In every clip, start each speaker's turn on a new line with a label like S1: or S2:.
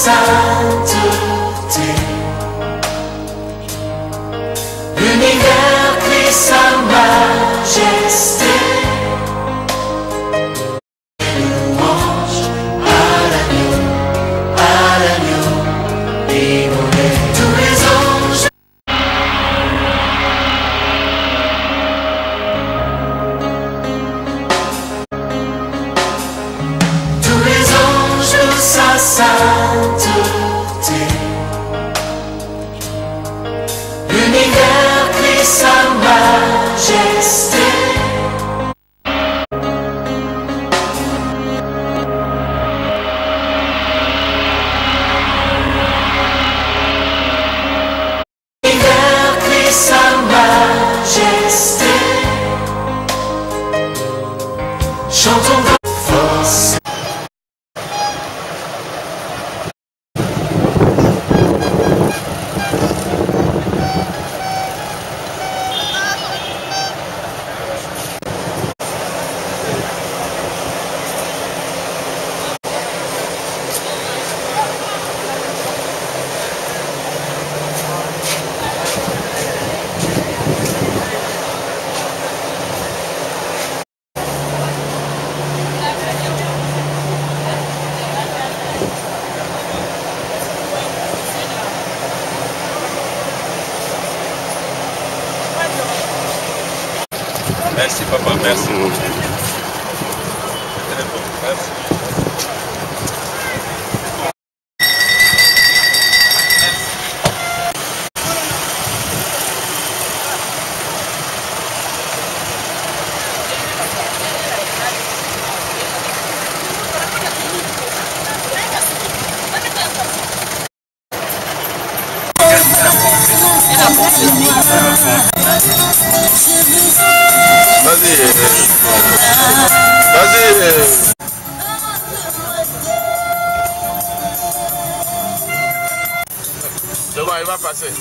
S1: sainteté. L'univers crie sa majesté. Louange à l'agneau immolé. Tous les anges. Tous les anges louent sa sainteté. L'univers crie sa majesté. L'univers crie sa majesté. Chantons de force.
S2: Merci papa, merci. Vas-y. C'est bon, il va passer.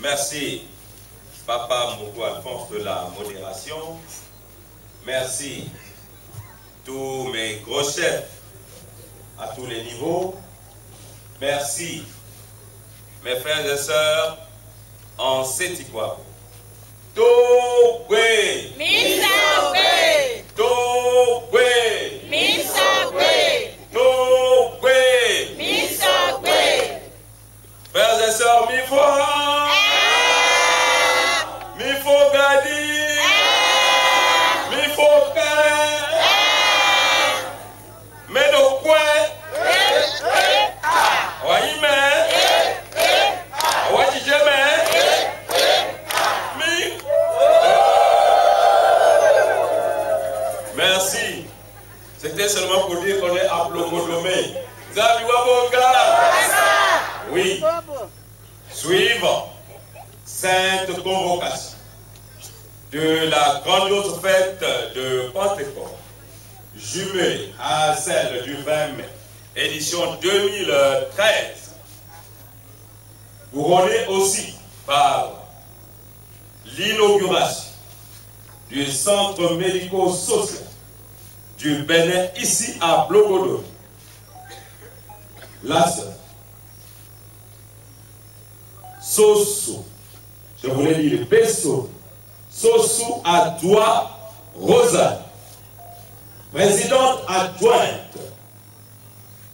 S2: Merci, Papa Mogo Alphonse de la modération. Merci, tous mes gros chefs à tous les niveaux. Merci, mes frères et sœurs en Sétiquabo. Togwe!
S3: Misagwe!
S2: Togwe!
S3: Misagwe!
S2: Togwe!
S3: Misagwe!
S2: Frères et sœurs, mi faut gadi, mi faut kare, mais de quoi? Oui, mais, oui, jamais, mi. Merci. C'était seulement pour dire qu'on est à Blogodomé. Zabiwabonga. Oui. Suivant sainte convocation de la grandiose fête de Pentecôte, jumelée à celle du 20 mai, édition 2013, couronnée aussi par l'inauguration du centre médico-social du Bénin ici à Blogodomé. La sœur Soso, je voulais dire Besso, Soso Adjoa Rosa, présidente adjointe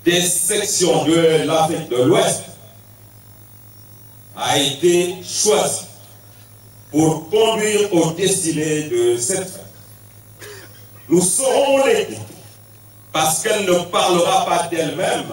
S2: des sections de l'Afrique de l'Ouest, a été choisie pour conduire aux destinées de cette fête. Nous saurons l'aider parce qu'elle ne parlera pas d'elle-même,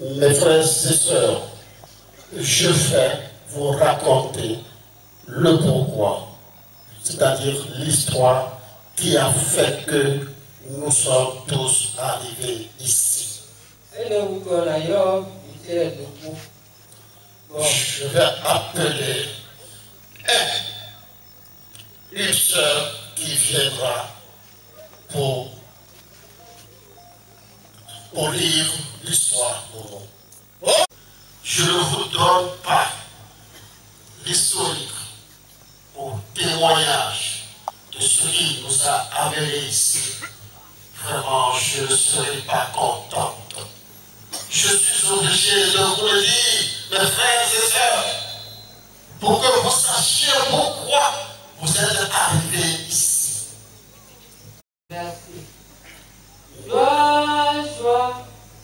S4: Mes frères et sœurs, je vais vous raconter le pourquoi, c'est-à-dire l'histoire qui a fait que nous sommes tous arrivés ici. Je vais appeler une sœur qui viendra pour lire l'histoire pour nous. Je ne vous donne pas l'historique ou témoignage de ce qui nous a amenés ici. Vraiment, je ne serai pas contente. Je suis obligé de vous le dire, mes frères et sœurs, pour que vous sachiez pourquoi vous êtes arrivés ici.
S5: Merci. Joie, joie,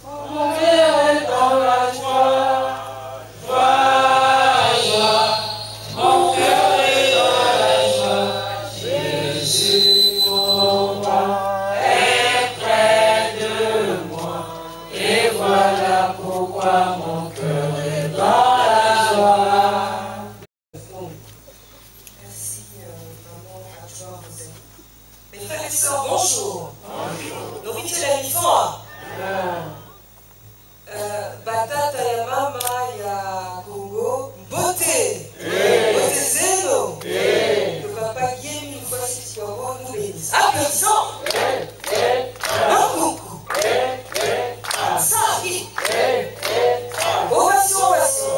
S5: mon cœur est dans la joie. Joie, joie, mon cœur est dans la joie. Jésus, mon roi, est près de moi. Et voilà pourquoi mon cœur est dans la joie.
S6: Merci, maman, adjoint Rosée. Mes frères et sœurs, bonjour. Nourriture la mifon. Batata ya mama ya Congo, beauté. Beauté zéro. Le papa Guillaume, une fois si tu vas voir, nous bénisse. Applaudissons. Un coucou. Ça arrive. Ovation, ovation.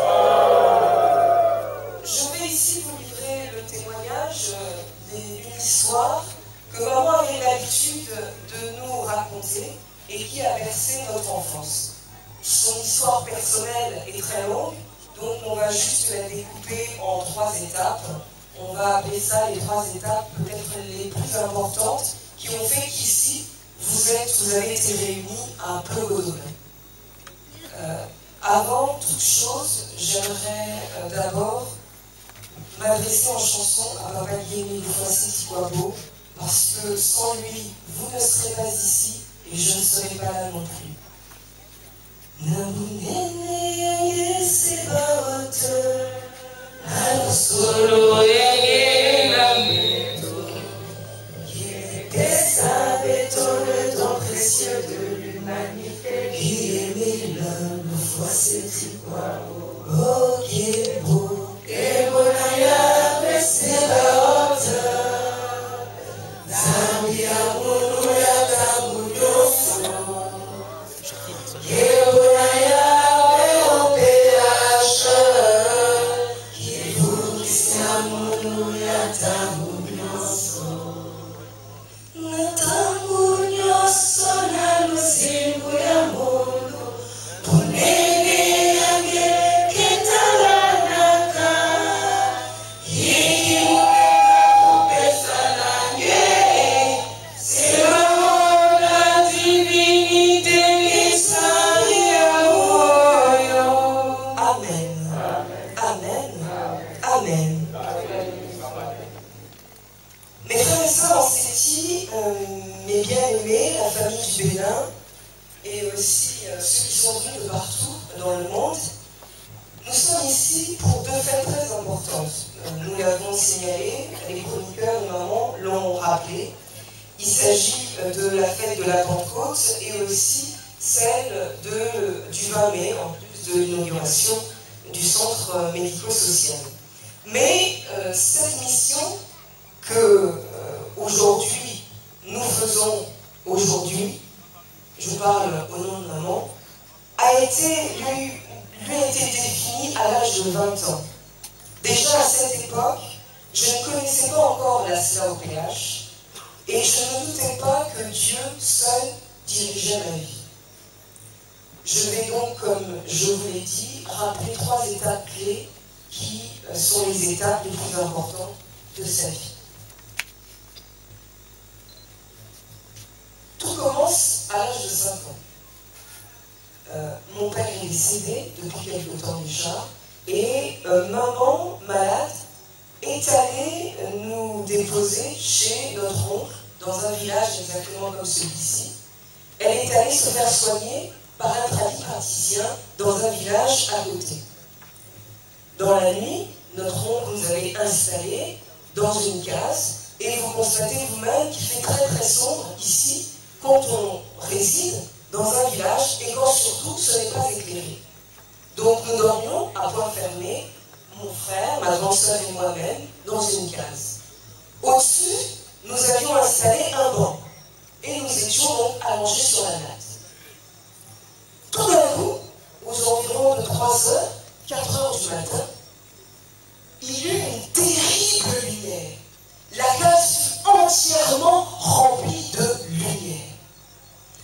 S6: Je vais ici vous livrer le témoignage d'une histoire que maman avait l'habitude de nous raconter et qui a bercé notre enfance. Son histoire personnelle est très longue, donc on va juste la découper en 3 étapes. On va appeler ça les 3 étapes peut-être les plus importantes qui ont fait qu'ici, vous avez été réunis à Plogodone. Avant toute chose, j'aimerais d'abord m'adresser en chanson à Papa Guémé de Foissé Tikwabo, parce que sans lui, vous ne serez pas ici et je ne serai pas là non plus. Le don précieux de l'humanité qui aimait l'homme, Foissé Tikwabo. Oh, qui est beau, et beau d'ailleurs, c'est la hauteur. Zambia munu ya tabu yoso Yeburaya beoperacha Kivukisya munu ya tabu yoso Natabu yoso na lusimbu ya mundu Punene yange ketalanaka Yiki Mes frères et sœurs en Séti, mes bien-aimés, la famille du Bénin, et aussi ceux qui sont venus de partout dans le monde, nous sommes ici pour 2 fêtes très importantes. Nous l'avons signalé, les chroniqueurs de maman l'ont rappelé. Il s'agit de la fête de la Pentecôte et aussi celle du 20 mai, en plus de l'inauguration du centre médico-social. Mais cette mission que aujourd'hui nous faisons aujourd'hui, je parle au nom de maman, lui a été définie à l'âge de 20 ans. Déjà à cette époque, je ne connaissais pas encore la SLAOPH et je ne doutais pas que Dieu seul dirigeait ma vie. Je vais donc, comme je vous l'ai dit, rappeler 3 étapes clés qui sont les étapes les plus importantes de sa vie. Tout commence à l'âge de 5 ans. Mon père est décédé depuis quelque temps déjà et maman, malade, est allée nous déposer chez notre oncle dans un village exactement comme celui-ci. Elle est allée se faire soigner par un praticien dans un village à côté. Dans la nuit, notre oncle nous avait installés dans une case et vous constatez vous-même qu'il fait très très sombre ici quand on réside dans un village et quand surtout ce n'est pas éclairé. Donc nous dormions à point fermé, mon frère, ma grande sœur et moi-même, dans une case. Au-dessus, nous avions installé un banc et nous étions donc allongés sur la natte. Tout d'un coup, aux environs de 3h, 4h du matin, il y eut une terrible lumière. La case fut entièrement remplie de lumière.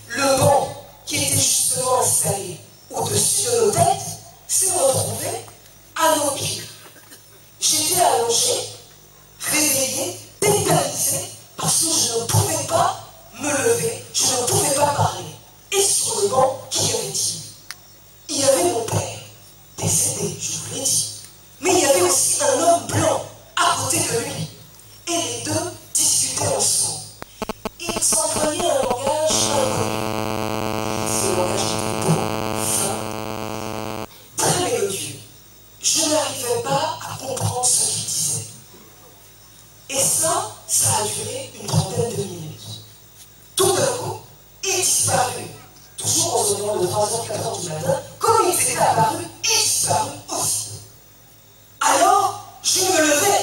S6: Le banc qui était justement installé au-dessus de nos têtes s'est retrouvé à nos pieds. J'étais allongé, réveillé, tétanisé, parce que je ne pouvais pas me lever, je ne pouvais pas parler. Et sur le banc, qui y avait-il? Il y avait mon père, décédé, je vous l'ai dit. Mais il y avait aussi un homme blanc à côté de lui. Et les deux discutaient ensemble. Ils s'employaient un langage inconnu. Ce langage était beau, fin, très mélodieux. Je n'arrivais pas à comprendre ce qu'ils disaient. Et ça a duré une trentaine de minutes. Tout d'un coup, il disparut. Toujours aux environs de 3h, 4h du matin, comme ils étaient apparus, il disparut aussi. Alors, je me levai.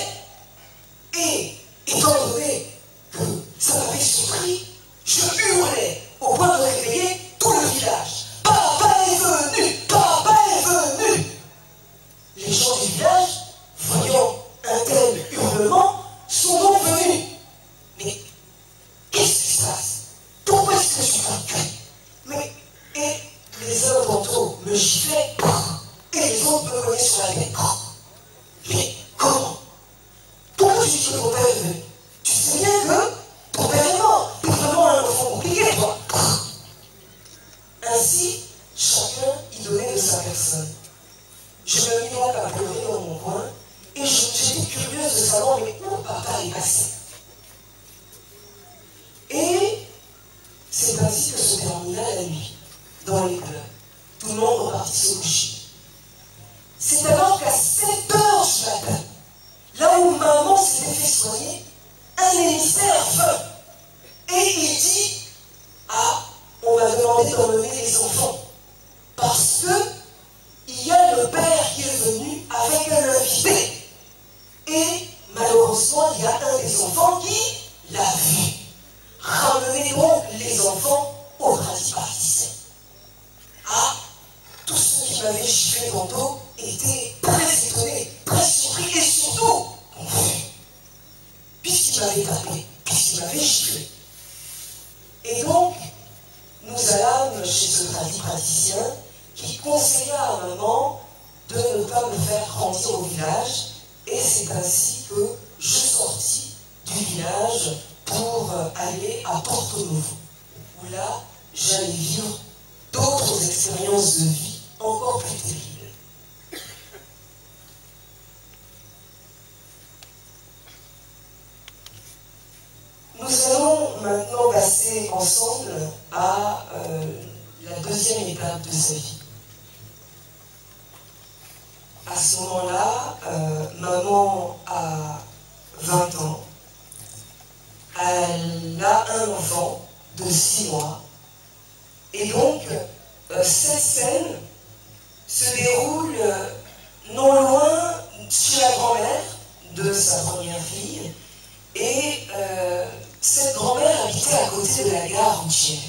S6: Et, étant donné que ça m'avait surpris, je hurlais au point de réveiller tout le village. Papa est venu! Papa est venu! Les gens du village, voyant un tel hurlement, sont donc venus. Mais qu'est-ce qui se passe? Pourquoi est-ce que je suis crie? Mais, et les uns d'entre eux me giflaient, et les autres me cognaient sur la tête. Mais comment? Pourquoi tu dis que ton père est venu? Tu sais bien que ton père est mort. Tu es vraiment un enfant compliqué, toi. Ainsi, chacun y donnait de sa personne. Je me mis donc à pleurer dans mon coin, et j'étais curieuse de savoir mais où papa est passé. Et c'est ainsi que se termina la nuit, dans les pleurs. Tout le monde repartit se coucher. C'est alors qu'à 7h du matin, là où maman s'était fait soigner, un émissaire vint. Et il dit, ah, on m'a demandé d'emmener les enfants. Parce que il y a le père qui est venu avec un invité. Et malheureusement, il y a un des enfants qui l'a vu. Ramenez donc les enfants au praticien. Ah, tous ceux qui m'avaient giflé tantôt étaient très étonnés, très surpris et surtout confus. Puisqu'il m'avait tapé, puisqu'il m'avait giflé. Et donc, nous allâmes chez ce praticien qui conseilla à maman de ne pas me faire grandir au village. Et c'est ainsi que je sortis du village pour aller à Porto-Novo, où là, j'allais vivre d'autres expériences de vie encore plus terribles. Nous allons maintenant passer ensemble à la deuxième étape de sa vie. À ce moment-là, maman a 20 ans. Elle a un enfant de 6 mois. Et donc, cette scène se déroule non loin chez la grand-mère de sa première fille. Et cette grand-mère habitait à côté de la gare routière.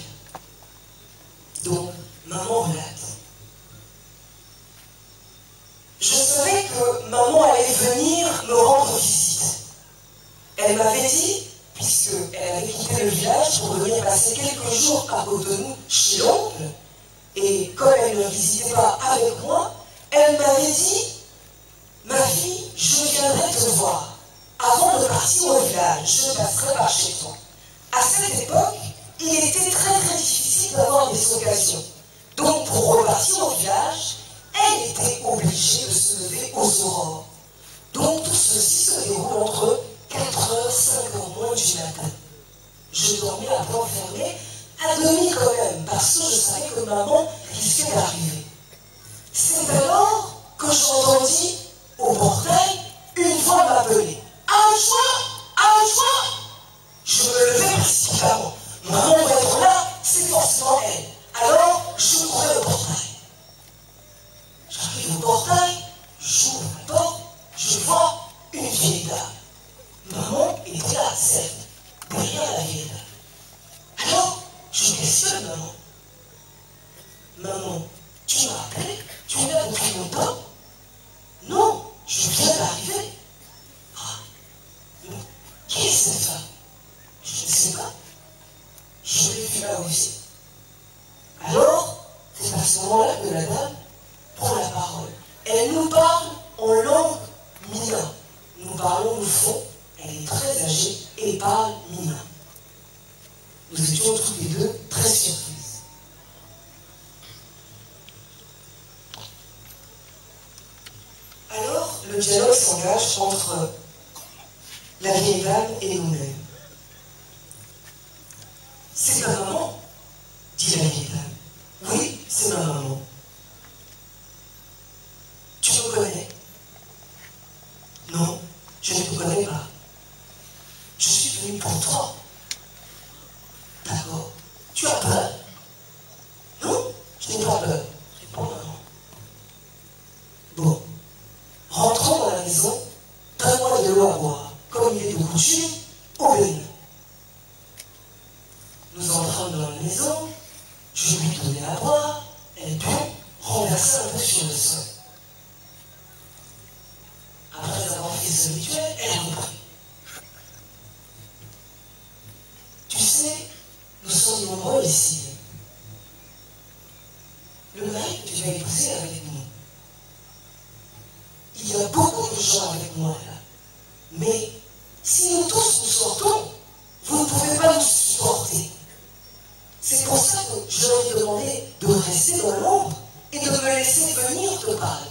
S6: Donc, maman relate. Je savais que maman allait venir me rendre visite. Elle m'avait dit, puisqu'elle avait quitté le village pour venir passer quelques jours à Cotonou chez l'oncle, et comme elle ne visitait pas avec moi, elle m'avait dit, ma fille, je viendrai te voir. Avant de partir au village, je passerai par chez toi. À cette époque, il était très très difficile d'avoir des occasions. Donc pour repartir au village, elle était obligée de se lever aux aurores. Donc tout ceci se déroule entre 4h, 5h moins du matin. Je dormais à plan fermé à demi quand même, parce que je savais que maman risquait d'arriver. C'est alors que j'entendis au portail une voix m'appeler. Antoine! Je me levai précipitamment. Maman doit être là, c'est forcément elle. Alors, je courais au portail. J'arrive au portail, j'ouvre la porte, je vois une vieille dame. Maman était là, certes, derrière la vieille dame. Alors, je questionne maman. Maman, tu m'as appelé? Tu es là depuis longtemps? Non, je viens d'arriver. Ah, qui est cette femme? Je ne sais pas. Je l'ai vue là aussi. Alors, c'est à ce moment-là que la dame prend la parole. Elle nous parle en langue mina. Nous parlons du fond. Elle est très âgée et parle mina. Nous étions tous les deux très surprises. Alors, le dialogue s'engage entre la vieille dame et nous-mêmes. C'est ma maman, dit la vieille dame. Oui, c'est ma maman. Tu me connais? Non, je ne te connais pas. Je suis venue pour toi. D'accord. Tu as peur? Non, je n'ai pas peur. Répond maman. Bon, rentrons dans la maison, donne-moi de l'eau à boire, comme il est de coutume, au Bénin. Nous entrons dans la maison, je lui donnais à boire, elle but, renversa un peu sur le sol. Après avoir fait ce rituel, elle a repris. Tu sais, nous sommes nombreux ici. Le mari que tu vas épouser est avec nous. Il y a beaucoup de gens avec moi là. Mais si nous tous nous sortons, vous ne pouvez pas nous supporter. C'est pour ça que je leur ai demandé de rester dans l'ombre et de me laisser venir te parler.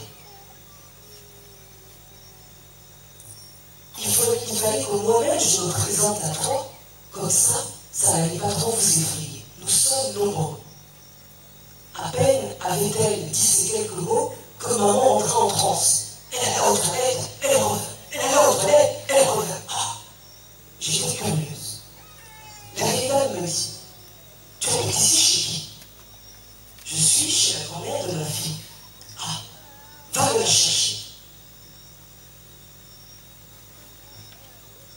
S6: Il fallait que moi-même je me présente à toi, comme ça n'allait pas trop vous effrayer. Nous sommes nombreux. À peine avait-elle dit ces quelques mots que maman entrait en transe. Elle allait aux toilettes, elle revint. Elle allait aux toilettes, elle revint. Ah, j'étais curieuse. La vieille dame me dit, tu habites ici chez qui? Je suis chez la grand-mère de ma fille. Ah, va me la chercher.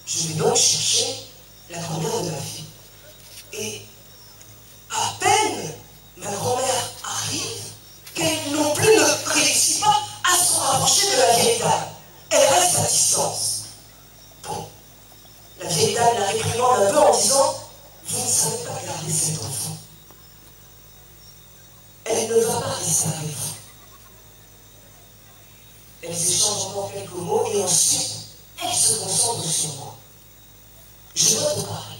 S6: Je vais donc chercher la grand-mère de ma fille. Et à peine ma grand-mère arrive, qu'elle non plus ne réussit pas à se rapprocher de la vieille dame. Elle reste à distance. Bon, la vieille dame la réprimande un peu en disant, vous ne savez pas garder cet enfant. Elle ne va pas rester avec vous. Elles échangent encore quelques mots et ensuite, elles se concentrent sur moi. Je dois te parler.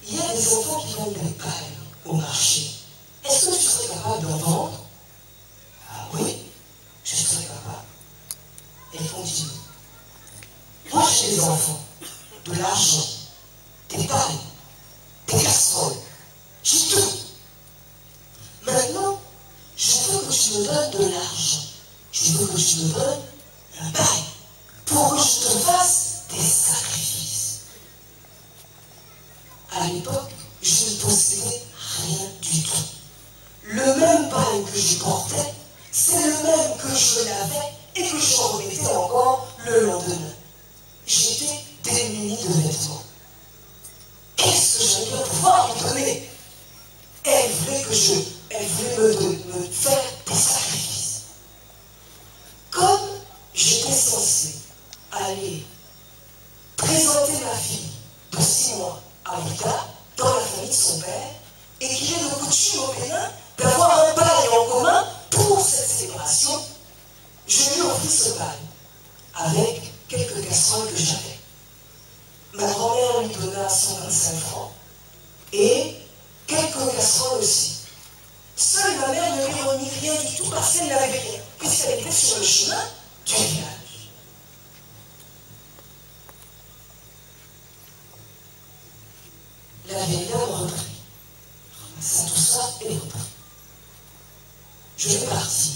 S6: Il y a des enfants qui vendent des pailles au marché. Est-ce que tu serais capable d'en vendre? Ah oui, je serais capable. Elle continue. Moi j'ai des enfants, de l'argent, des pailles, des casseroles. J'ai tout. Maintenant, je veux que tu me donnes de l'argent. Je veux que tu me donnes un bail pour que je te fasse des sacrifices. À l'époque, je ne possédais rien du tout. Le même bail que je portais, c'est le même que je lavais et que je remettais encore le lendemain. J'étais démunie de vêtements. Qu'est-ce que j'allais bien pouvoir lui donner? Elle voulait me faire des sacrifices. Comme j'étais censée aller présenter ma fille de 6 mois à Ouida, dans la famille de son père, et qu'il est de coutume au Bénin d'avoir un bail en commun pour cette célébration, je lui offris ce bail avec quelques casseroles que j'avais. Ma grand-mère lui donna 125 francs et quelques casseroles aussi. Seule ma mère ne lui remit rien du tout parce qu'elle n'avait rien, puisqu'elle était sur le chemin du village. la vieille dame reprit. Ça, tout ça, et reprit. Je vais partir.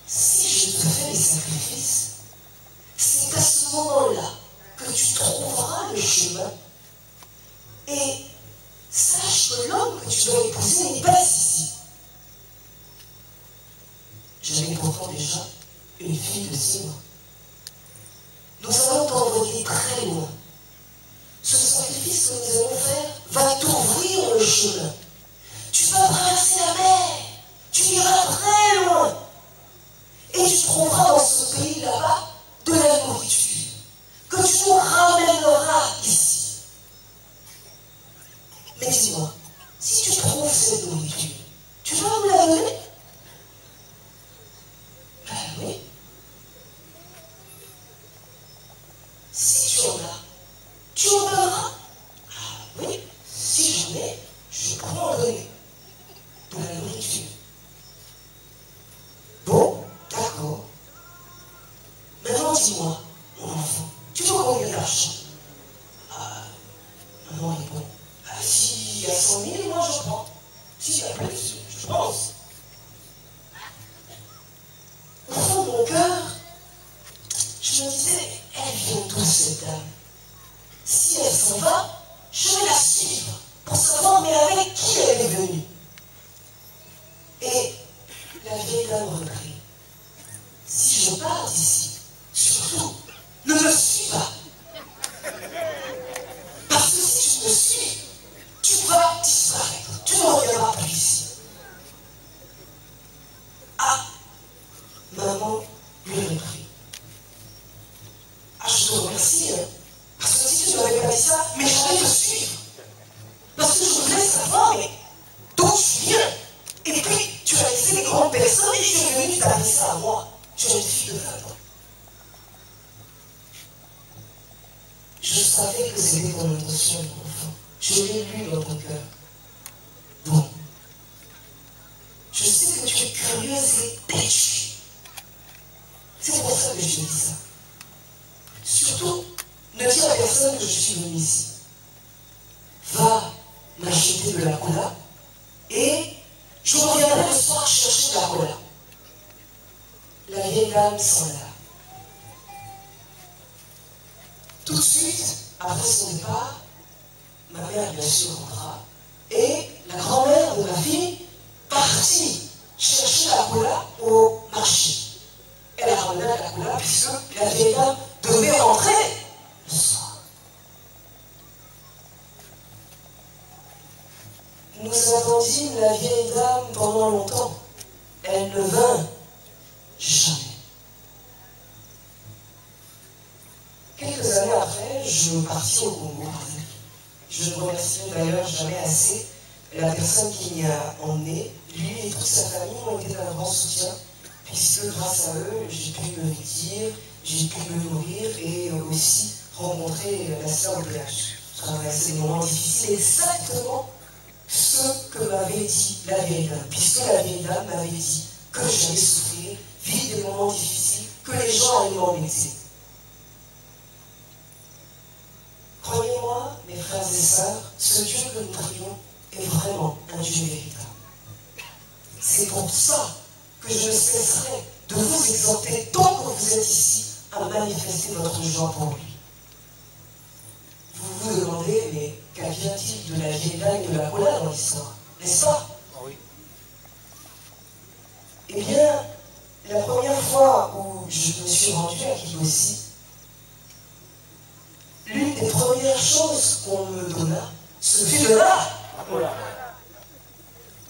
S6: Si je te fais des sacrifices, c'est à ce moment-là que tu trouveras le chemin. Et sache que l'homme que tu dois épouser n'est pas ici. J'avais pourtant déjà une fille de 6 mois. Nous allons t'envoyer très loin. Ce sacrifice que nous allons faire va t'ouvrir le chemin. Tu vas traverser la mer. Tu iras très loin. Et tu trouveras dans ce pays là-bas de la nourriture que tu nous ramèneras ici. Mais dis-moi, si tu trouves cette nourriture, tu vas nous la donner? Ben oui. Si tu en as, tu en donneras? Ah oui, si j'en ai, je pourrais en donner de la nourriture. Bon, d'accord. Maintenant, dis-moi, mon enfant, tu veux combien d'argent? Ah, maman répond. Ah, s'il y a 100 000, moi je prends. S'il y a plus, je pense. Au fond de mon cœur, je me disais, elle vient d'où cette dame? Si elle s'en va, je vais la suivre pour savoir mais avec qui elle est venue. Et la vieille dame reprit. Si je pars d'ici, surtout, ne me suis pas. Parce que si tu me suis, tu vas disparaître. Tu ne reviendras plus ici. Ah, maman lui reprit. Ah, je te remercie, hein. Parce que si tu ne m'avais pas dit ça, mais j'allais te suivre. Parce que je voulais savoir, mais d'où tu viens. Et puis, tu as laissé les grandes personnes et tu es venu t'adresser à moi. Tu es une fille de 20 ans. Je savais que c'était ton intention, mon enfant. Je l'ai lu dans ton cœur. Bon. Je sais que tu es curieuse et têtue. C'est pour ça que je te dis ça. Surtout, ne dis à personne que je suis venue ici. Va m'acheter de la cola et je reviendrai le soir chercher de la cola. La vieille dame s'en alla. Tout de suite, après son départ, ma mère bien sûr rentra et la grand-mère de ma fille partit chercher la cola au marché. Elle a ramené la cola puisque la vieille dame devait rentrer le soir. Nous attendîmes la vieille dame pendant longtemps. Elle ne vint jamais. Quelques années après, je partis au Congo. Je ne remercierai d'ailleurs jamais assez la personne qui m'y a emmené. Lui et toute sa famille ont été d'un grand soutien, puisque grâce à eux, j'ai pu me vêtir, j'ai pu me nourrir et aussi rencontrer la sœur de l'âge. Je traversais des moments difficiles, exactement ce que m'avait dit la vieille dame, puisque la vieille dame m'avait dit que j'allais souffrir, vivre des moments difficiles, que les gens allaient m'embêter. Croyez-moi, mes frères et sœurs, ce Dieu que nous prions est vraiment un Dieu véritable. C'est pour ça que je ne cesserai de vous exhorter tant que vous êtes ici à manifester votre joie pour lui. Vous vous demandez, mais qu'advient-il de la vieille dame et de la cola dans l'histoire, n'est-ce pas? Oui. Eh bien, la première fois où je me suis rendu à Kibossi, l'une des premières choses qu'on me donna, ce fut de là.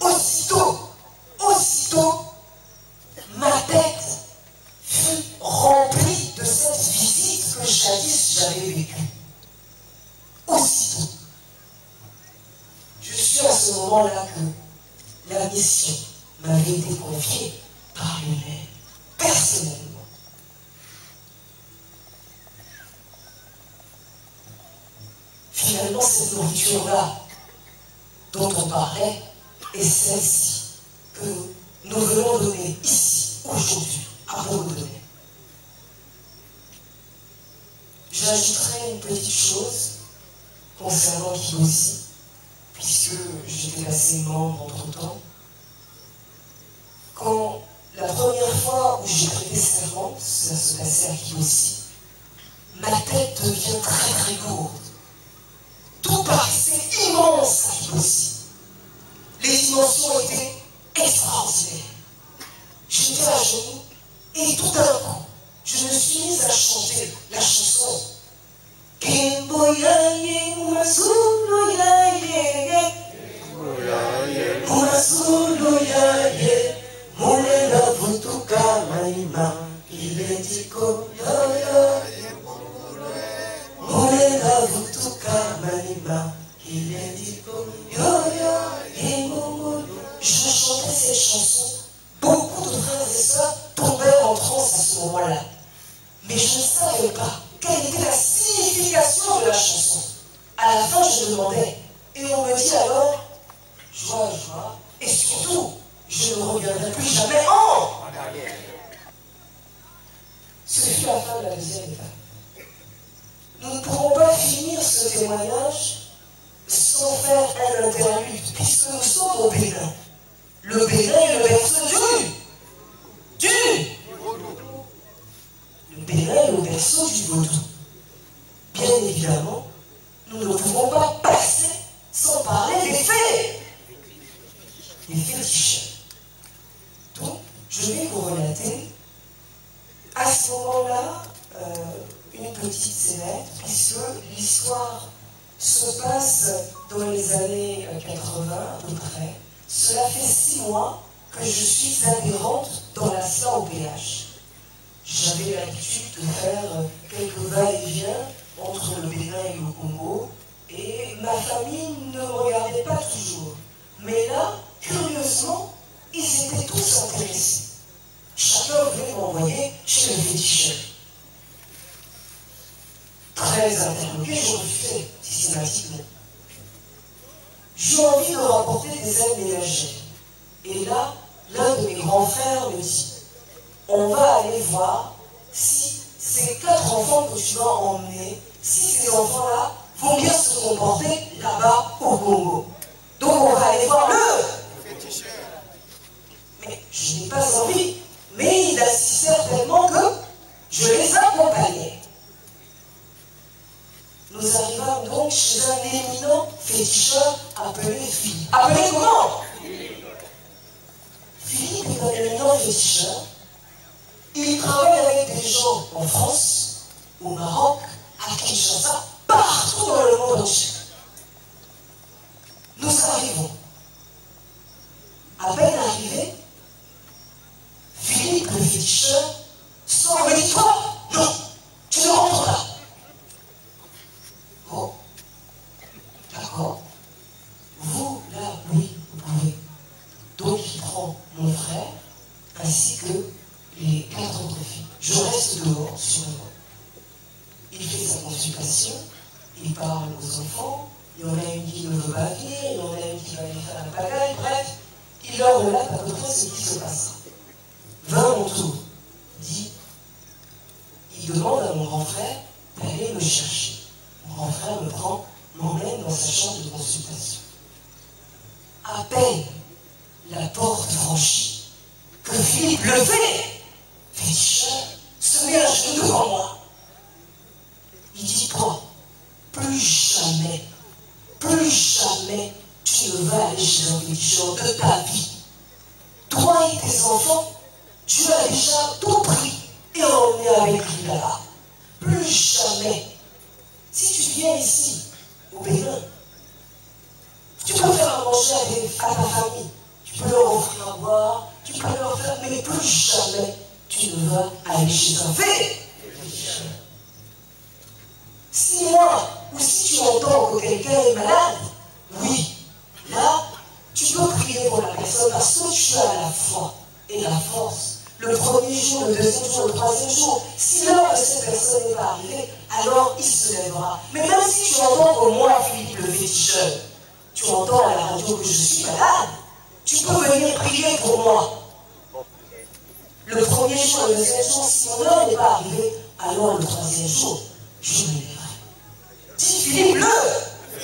S6: Aussitôt, ma tête fut remplie de cette visite que jadis j'avais vécue. Aussitôt. Je suis à ce moment-là que la mission m'avait été confiée par lui-même, personnellement. Finalement, cette nourriture-là dont on parlait est celle-ci que nous venons donner ici, aujourd'hui, à Bourdonnais. J'ajouterai une petite chose. concernant Kibosi, puisque j'étais passé membre entre-temps. Quand la première fois où j'ai prêté serment, ça se passait à Kibosi, ma tête devient très très lourde. Tout paraissait immense à Kibosi. Les dimensions étaient extraordinaires. J'étais à genoux et tout d'un coup, je me suis mise à chanter la chanson. Kemboyaye, Umasulu yaye, Umasulu yaye, Mulela vutuka maima, Ilediko yoyo, Mulela vutuka maima, Ilediko yoyo, Imumulu. Je chantais ces chansons. Beaucoup de frères et sœurs tombaient en transe à ce moment-là. Mais je ne savais pas quelle était la signification de la chanson. À la fin, je demandais. Et on me dit alors, joie, joie. Et surtout, je ne reviendrai plus jamais en arrière. Ce fut la fin de la deuxième étape. Nous ne pourrons pas finir ce témoignage sans faire un interlude, puisque nous sommes au Bénin. Le Bénin est le berceau du Le Bénin est le berceau du vaudou. Bien évidemment, nous ne pouvons pas passer sans parler des faits. Des féticheurs. Donc, je vais vous relater à ce moment-là une petite scénette, puisque l'histoire se passe dans les années 80 à peu près. Cela fait 6 mois que je suis adhérente dans la SLA au péage. J'avais l'habitude de faire quelques va-et-vient entre le Bénin et le Congo, et ma famille ne me regardait pas toujours. Mais là, curieusement, ils étaient tous intéressés. Chacun voulait m'envoyer chez le féticheur. Très interloqué, je refusais systématiquement. J'ai envie de rapporter des aides ménagères. Et là, l'un de mes grands frères me dit, on va aller voir si ces 4 enfants que tu vas emmener, si ces enfants-là vont bien se comporter là-bas au Congo. Donc on va aller voir le féticheur. Mais je n'ai pas envie. Mais il insistait tellement que je les accompagnais. Nous arrivâmes donc chez un éminent féticheur appelé Philippe. Appelé comment? Philippe est un éminent féticheur. Il travaille avec des gens en France, au Maroc, à Kinshasa, partout dans le monde entier. Nous arrivons. À peine arrivé, Philippe le féticheur sort et me dit, toi, non, tu ne rentres pas. Oh, d'accord. Vous, là, oui, vous pouvez. Donc il prend mon frère, ainsi que les 4 autres filles. Je reste dehors, sur le banc. Il fait sa consultation, il parle aux enfants, il y en a une qui ne veut pas venir, il y en a une qui va aller faire la pagaille, bref, il leur relate à peu près ce qui se passera. 20 mon tour, dit, il demande à mon grand frère d'aller me chercher. Mon grand frère me prend, m'emmène dans sa chambre de consultation. À peine la porte franchie, que Philippe le féticheur se met à genoux devant moi. Il dit, toi, plus jamais tu ne vas aller chez un féticheur de ta vie. Toi et tes enfants, tu as déjà tout pris et emmené avec lui là-bas. Plus jamais. Si tu viens ici, au Bénin, tu peux faire à manger à ta famille, tu peux leur offrir à boire, tu peux leur faire, mais plus jamais tu ne vas aller chez un féticheur. Si moi, ou si tu entends que quelqu'un est malade, oui, là, tu peux prier pour la personne parce que tu as la foi et la force. Le premier jour, le deuxième jour, le troisième jour, si l'heure de cette personne n'est pas arrivée, alors il se lèvera. Mais même si tu entends que moi, Philippe le féticheur, tu entends à la radio que je suis malade, tu peux venir prier pour moi. Le premier jour, le deuxième jour, si mon heure n'est pas arrivée, alors le troisième jour, je me lèverai. Dis Philippe le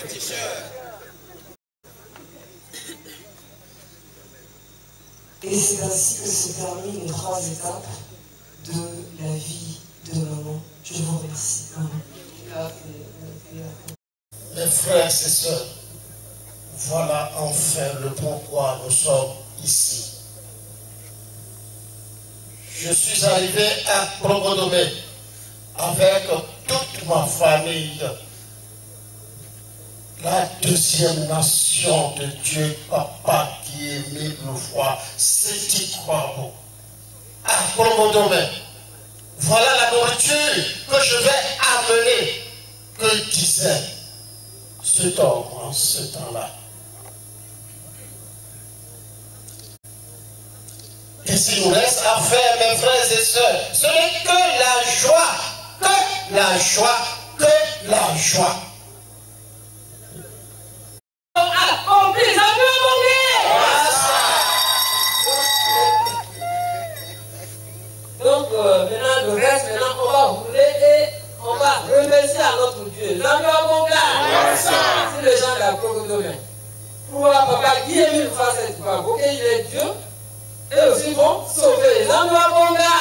S6: Et c'est ainsi que se terminent les 3 étapes de la vie de maman. Je vous remercie.
S4: Mes frères et sœurs, voilà enfin le pourquoi nous sommes ici. Je suis arrivé à Progodomé avec toute ma famille. La deuxième nation de Dieu, Papa qui est mis une fois, c'est Tikwabo. À Progodomé. Voilà la nourriture que je vais amener, que disait cet homme en ce temps-là. Qu'est-ce qu'il nous reste à faire, mes frères et sœurs? Ce n'est que la joie, que la joie, que la joie.
S5: Donc maintenant le reste, on va rouler et on va remercier à notre Dieu. Si les gens de la Progodomé, pour voir papa qui est venu faire cette fois, il est Dieu, et aussi vont sauver les gens de la Bonga.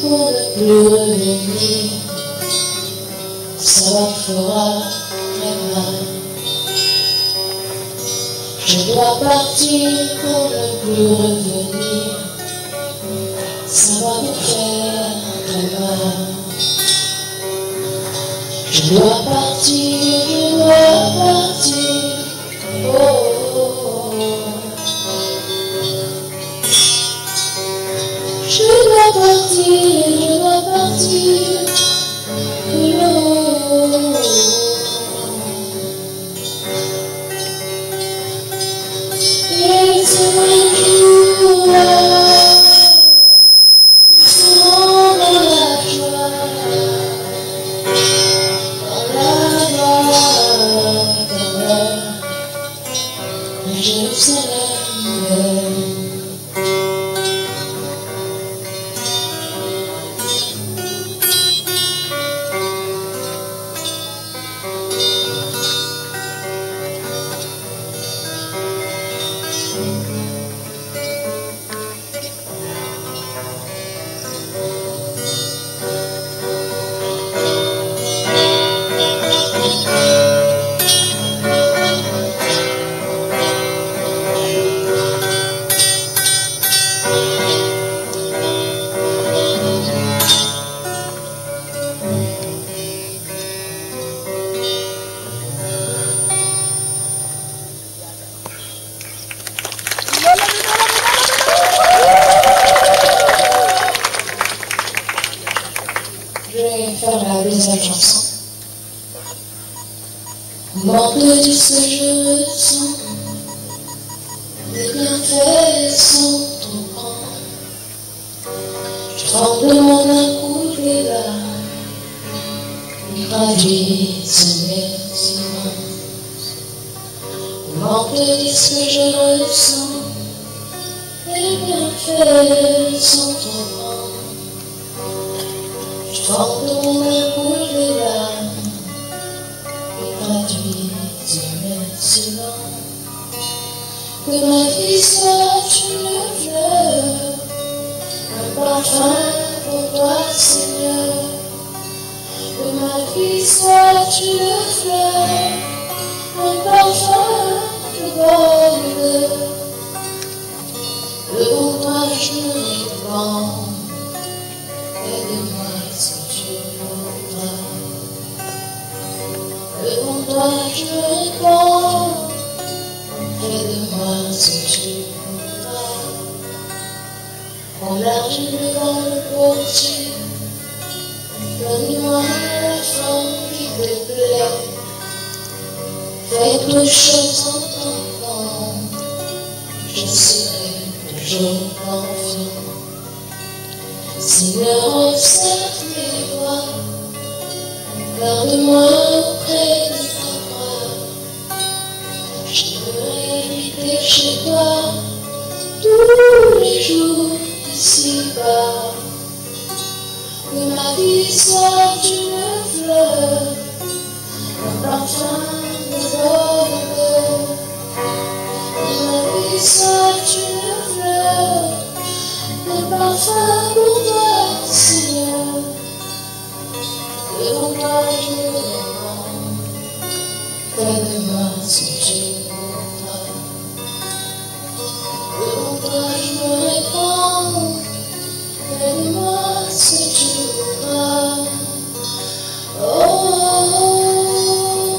S7: pour ne plus revenir. Ça me fera très mal. Je dois partir pour ne plus revenir. Ça va me faire très mal. Je dois partir, je dois partir. Oh, oh, oh. Je dois partir. Oh, et c'est un jour sans dans la joie, dans Jérusalem. Je vais faire la deuxième chanson. Vendredi, ce que je ressens, les bienfaits sont trop grands. Je tremblement d'un coup les larmes, ils traduisent mes silences. Vendredi, ce que je ressens, les bienfaits sont trop grands. Je tremblement d'un coup les larmes, traduisent mes silences. Que ma vie soit une fleur, un parfum pour toi, Seigneur. Que ma vie soit une fleur, un parfum pour bonheur. Devant toi je me répands, aide-moi ce que tu voudras. Devant toi je me répands, aide-moi ce que tu voudras. Enlargis devant le portier, donne-moi la forme qui te plaît. Fais toutes choses en ton temps, je serai toujours confiant. Seigneur, observe mes voies, garde-moi auprès de ta bras. J'aimerais habiter chez toi tous les jours ici-bas. Que ma vie soit une fleur, un parfum de bonheur. Que ma vie soit une fleur, un parfum pour toi, Seigneur. Devant toi je me répands, aide-moi ce que tu voudras. Devant toi je me répands, aide-moi ce que tu voudras. Oh,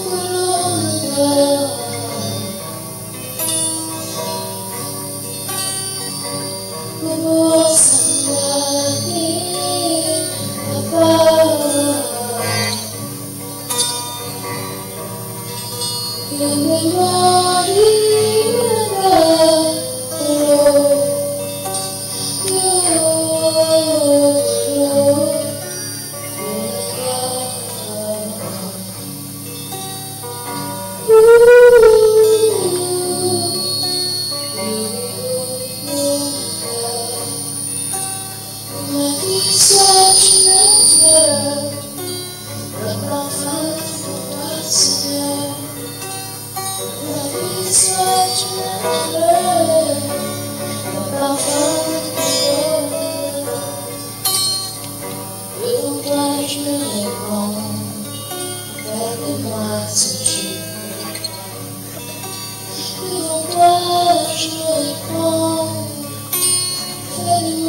S7: que l'honneur. Pour s'engager à part. Que mémoire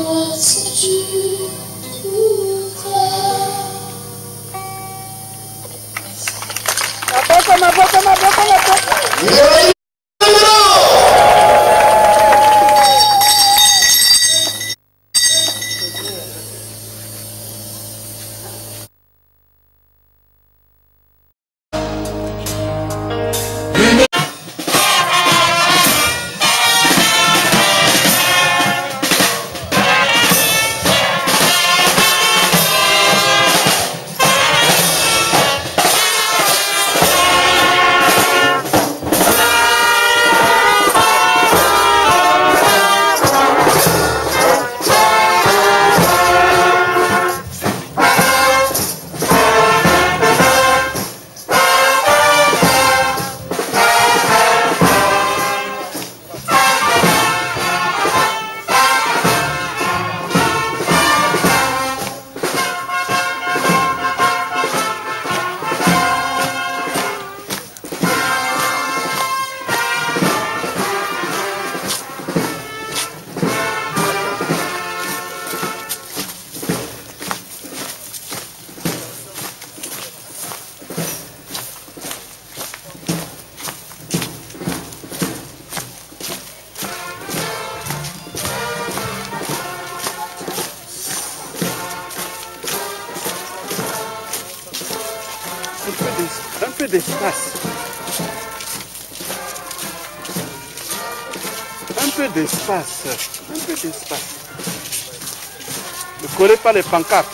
S7: dis-moi si tu voudras.
S8: Ma boca. Un peu d'espace. Un peu d'espace. Un peu d'espace. Ne collez pas les pancartes.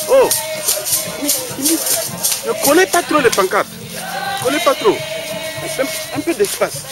S8: Oh, ne collez pas trop les pancartes. Ne collez pas trop. Un peu d'espace.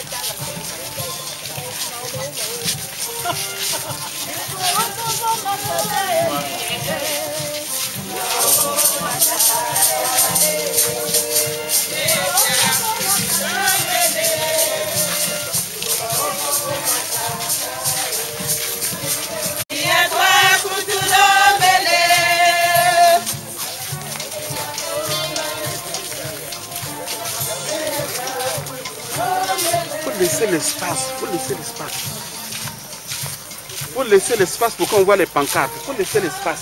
S8: Laisser l'espace, faut laisser l'espace. Faut laisser l'espace pour qu'on voit les pancartes. Faut laisser l'espace.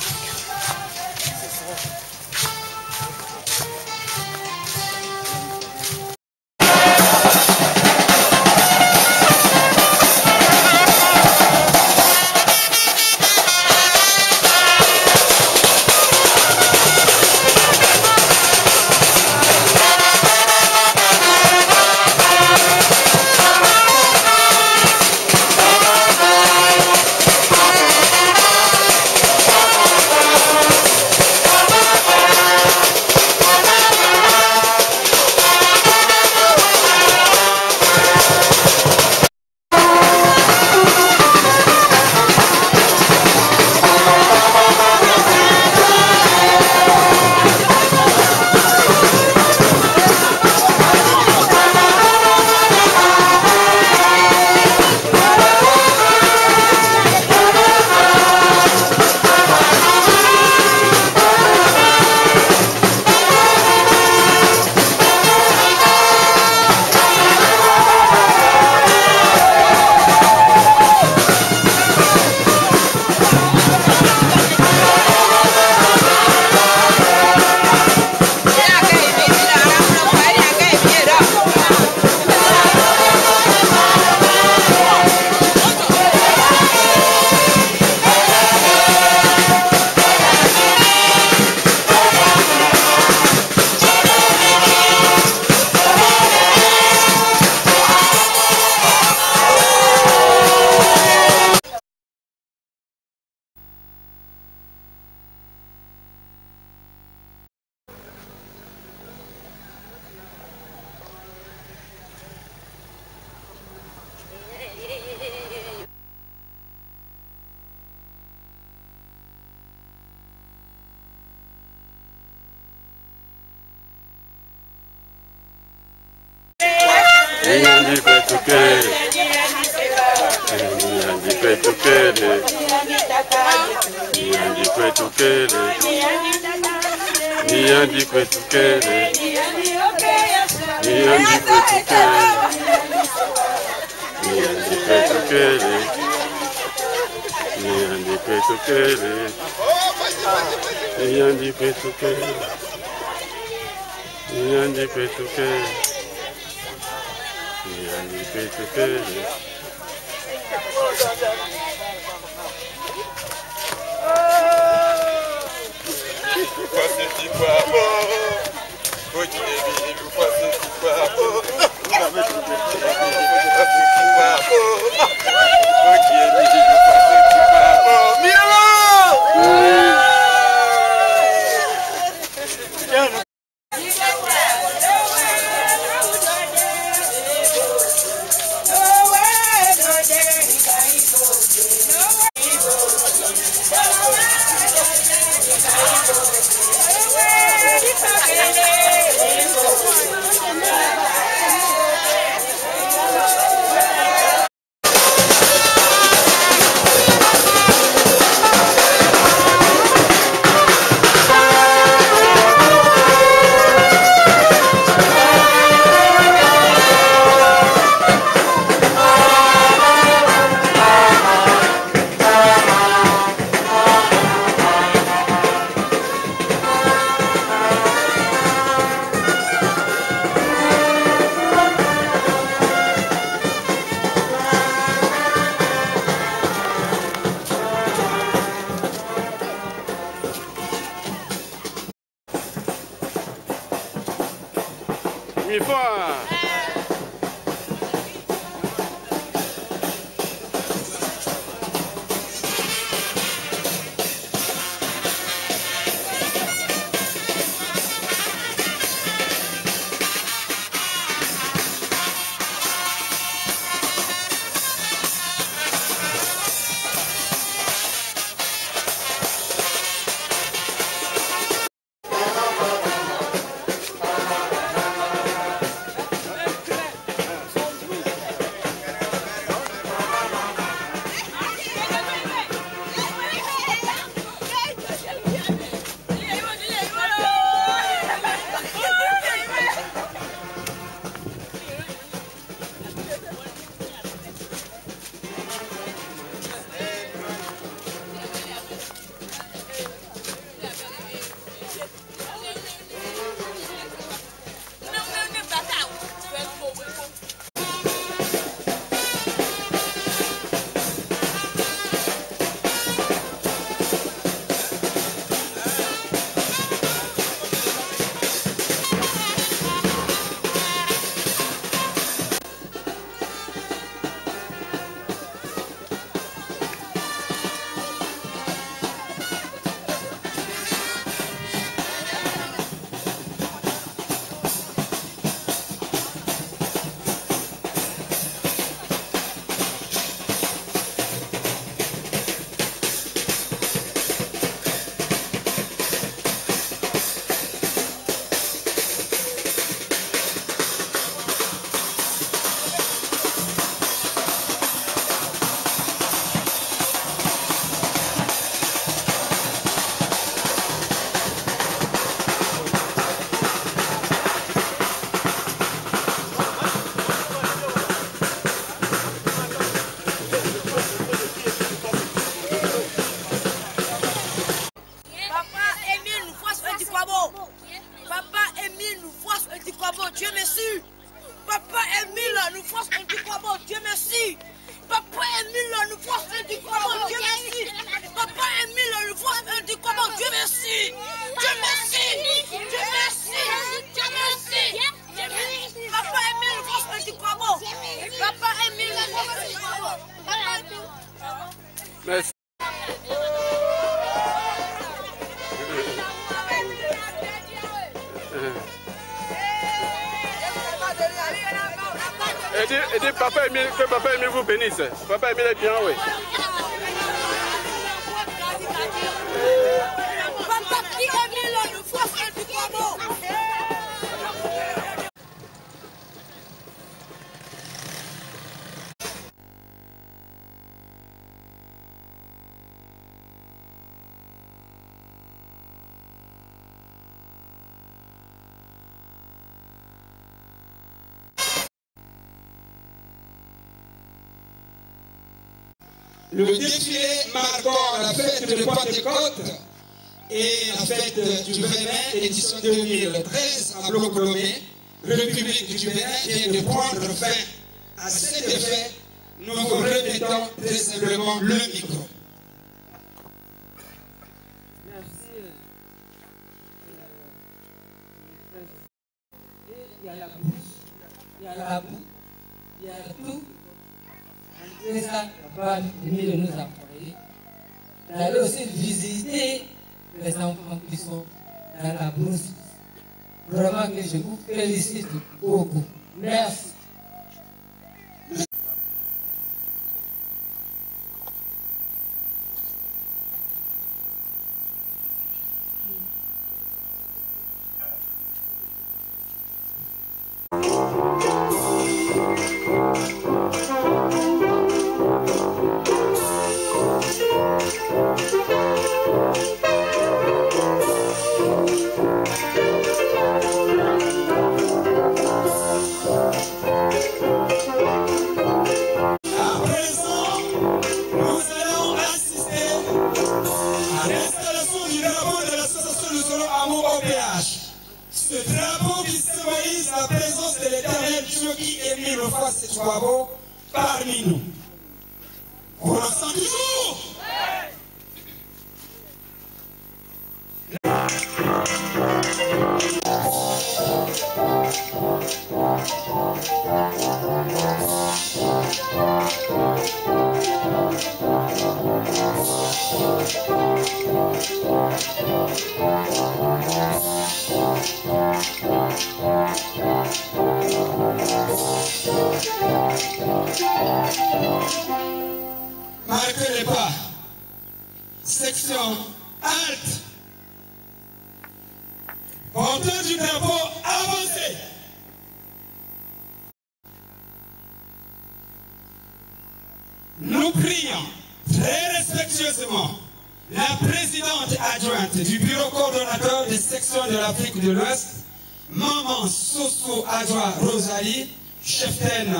S8: Et dis papa Emile, que papa Emile vous bénisse. Papa Emile est bien, oui.
S3: Papa qui Emile le force du combat.
S9: le défilé marquant la fête de Pentecôte et la fête du Bénin, édition 2013 à Bloc-Lomé, République du Bénin, vient de prendre fin. À cet effet, nous vous remettons très simplement le micro.
S5: Merci. Il y a la bouche, il y a la boue, il y a tout. C'est ça, papa de nous employer. D'aller aussi visiter les enfants qui sont dans la bourse. Vraiment que je vous félicite beaucoup. Merci.
S9: Ce drapeau qui symbolise la présence de l'Éternel Dieu qui est mis le face de Touabo parmi nous. On le sent toujours. Marquez les pas. Section halte. Porteur du drapeau, avancez. Nous prions très respectueusement la présidente adjointe du bureau coordonnateur des sections de l'Afrique de l'Ouest, Maman Soso Adjoa Rosalie, cheftaine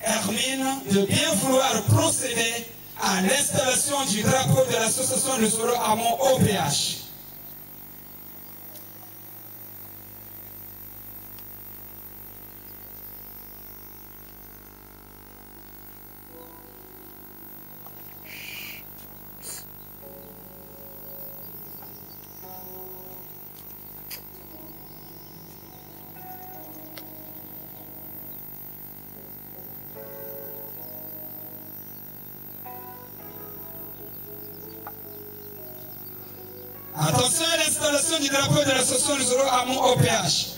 S9: Hermine, de bien vouloir procéder à l'installation du drapeau de l'association de Soro Amon OPH. Attention à l'installation du drapeau de l'association de Soro Amon OPH.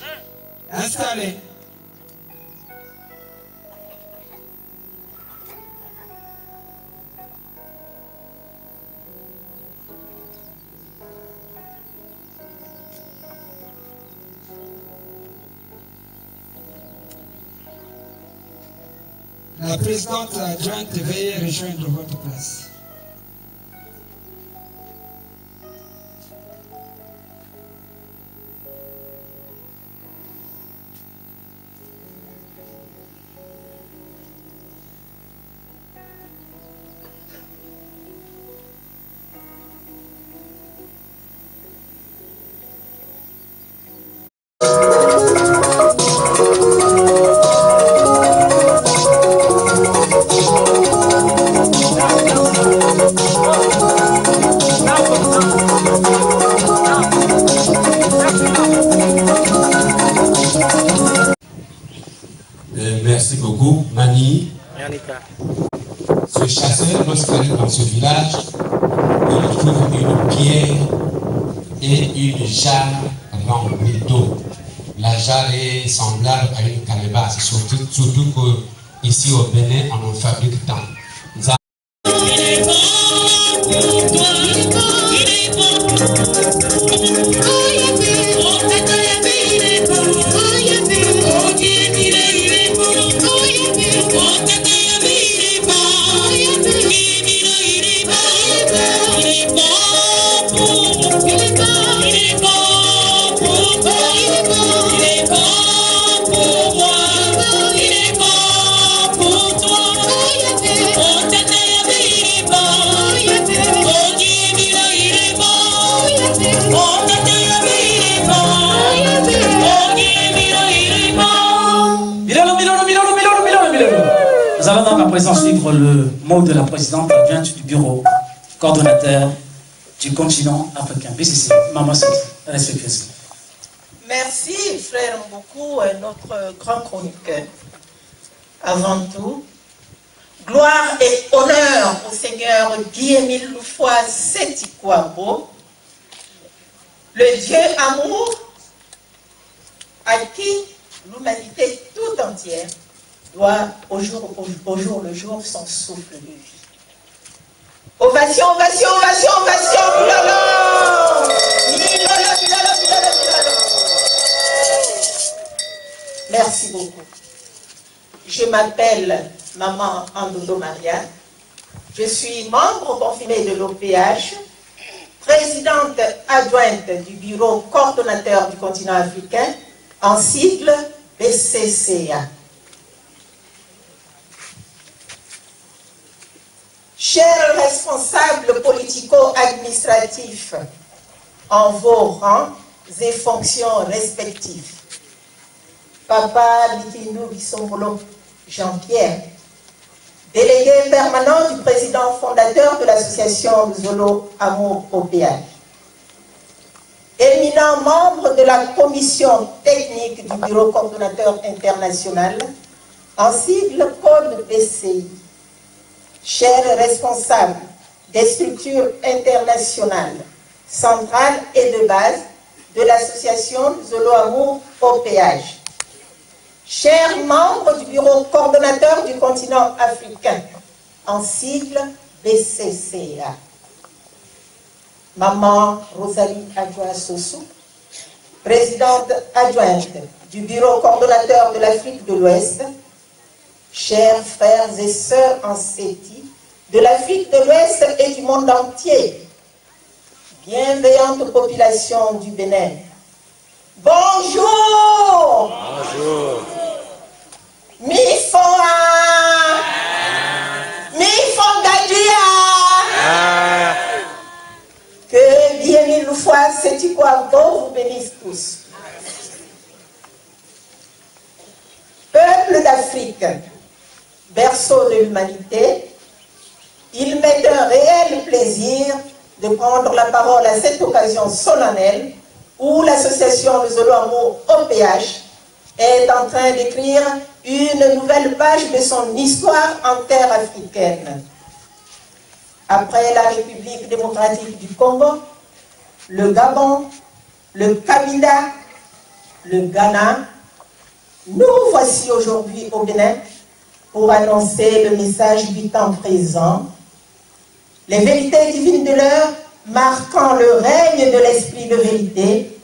S9: Installé. La présidente adjointe veuillez rejoindre votre place.
S10: Merci beaucoup, Mani. Ce chasseur, lorsqu'il arrive dans ce village, il trouve une pierre et une jarre remplie d'eau. La jarre est semblable à une calebasse, surtout qu'ici au Bénin, on en fabrique tant.
S7: Yeah.
S11: le mot de la présidente adjointe du bureau coordonnateur du continent africain. BCC, Maman Sophie, respectueusement.
S12: Merci, frère Mboukou, notre grand chroniqueur. Avant tout, gloire et honneur au Seigneur Guy-Émile Loufoua Seti-Kouabo, le Dieu amour à qui l'humanité tout entière doit au jour le jour son souffle de vie. Ovation, ovation, ovation, ovation, Milolo! Milolo, Milolo, Milolo, Milolo. Merci beaucoup. Je m'appelle Maman Andodo Maria. Je suis membre confirmé de l'OPH, présidente adjointe du bureau coordonnateur du continent africain, en sigle BCCA. Chers responsables politico-administratifs, en vos rangs et fonctions respectives, Papa Bikinou Bissongolo Jean-Pierre, délégué permanent du président fondateur de l'association Zolo Amour OPH, éminent membre de la commission technique du bureau coordonnateur international, en sigle code BCI, chers responsables des structures internationales, centrales et de base de l'association Zolo Amour OPH, chers membres du bureau coordonnateur du continent africain, en sigle BCCA, Maman Rosalie Adjoa Sossou, présidente adjointe du bureau coordonnateur de l'Afrique de l'Ouest, chers frères et sœurs en Séti de l'Afrique de l'Ouest et du monde entier, bienveillante population du Bénin, bonjour!
S8: Bonjour!
S12: Mifoa! Mifongadia! Que Guy-Émile Loufoua Seti-Kouabo vous bénisse tous. Peuple d'Afrique, berceau de l'humanité, il m'est un réel plaisir de prendre la parole à cette occasion solennelle où l'association Zolo Amour OPH est en train d'écrire une nouvelle page de son histoire en terre africaine. Après la République démocratique du Congo, le Gabon, le Kabila, le Ghana, nous voici aujourd'hui au Bénin pour annoncer le message du temps présent, les vérités divines de l'heure marquant le règne de l'esprit de vérité,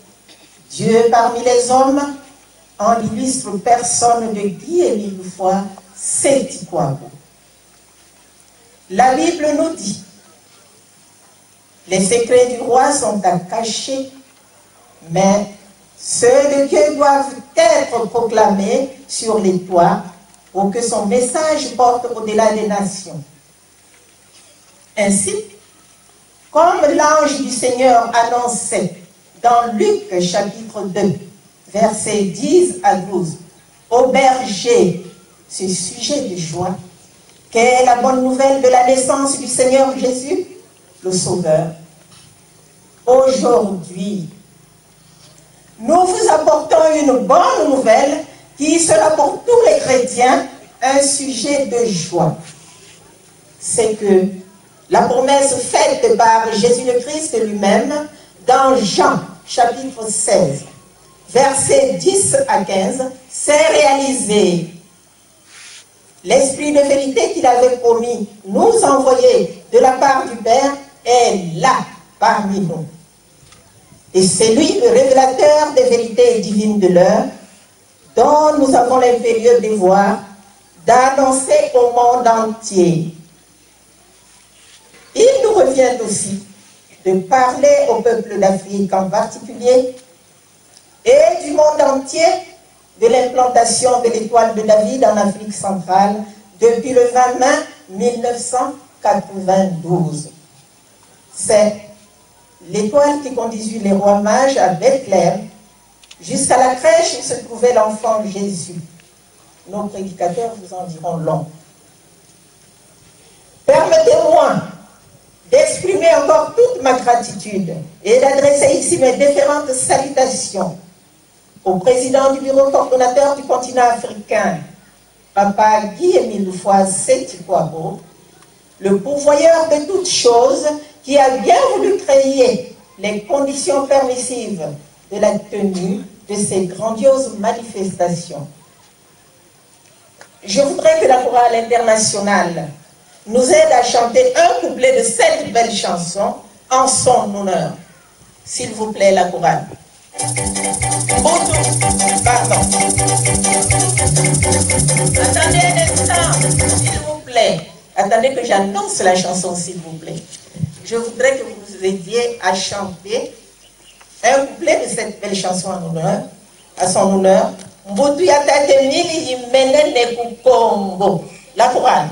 S12: Dieu parmi les hommes, en l'illustre personne de Guy-Émile Loufoua Seti-Kouabo. La Bible nous dit, les secrets du roi sont à cacher, mais ceux de Dieu doivent être proclamés sur les toits pour que son message porte au-delà des nations. Ainsi, comme l'ange du Seigneur annonçait dans Luc chapitre 2, versets 10 à 12, au berger, ce sujet de joie, qu'est la bonne nouvelle de la naissance du Seigneur Jésus, le Sauveur. Aujourd'hui, nous vous apportons une bonne nouvelle qui sera pour tous les chrétiens un sujet de joie. C'est que la promesse faite par Jésus le Christ lui-même dans Jean chapitre 16, versets 10 à 15, s'est réalisée. L'esprit de vérité qu'il avait promis nous envoyer de la part du Père est là parmi nous. Et c'est lui le révélateur des vérités divines de l'heure dont nous avons l'impérieux devoir d'annoncer au monde entier. Il nous revient aussi de parler au peuple d'Afrique en particulier et du monde entier de l'implantation de l'étoile de David en Afrique centrale depuis le 20 mai 1992. C'est l'étoile qui conduisit les rois mages à Bethléem jusqu'à la crèche où se trouvait l'enfant Jésus. Nos prédicateurs vous en diront long. toute ma gratitude et d'adresser ici mes différentes salutations au président du bureau coordonnateur du continent africain, Papa Guy-Émile Houphouët-Séti-Kouabo, le pourvoyeur de toutes choses qui a bien voulu créer les conditions permissives de la tenue de ces grandioses manifestations. Je voudrais que la chorale internationale nous aide à chanter un couplet de cette belle chanson en son honneur. S'il vous plaît, la chorale. Pardon. Attendez un instant, s'il vous plaît. Attendez que j'annonce la chanson, s'il vous plaît. Je voudrais que vous nous aidiez à chanter un couplet de cette belle chanson à son honneur. Mbutu yatate mili yimenene kukongo. La chorale.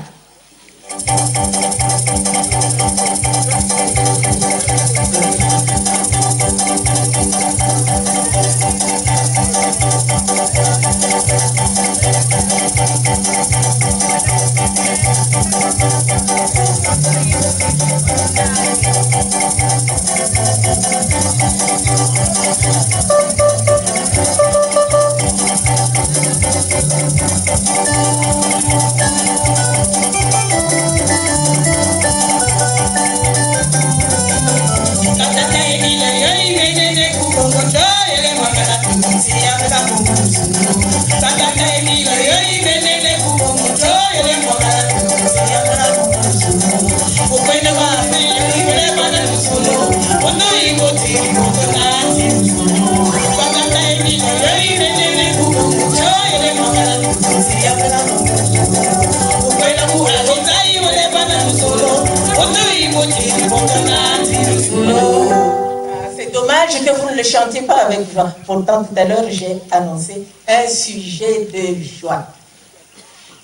S12: C'est dommage que vous ne le chantiez pas avec joie. Pourtant, tout à l'heure, j'ai annoncé un sujet de joie.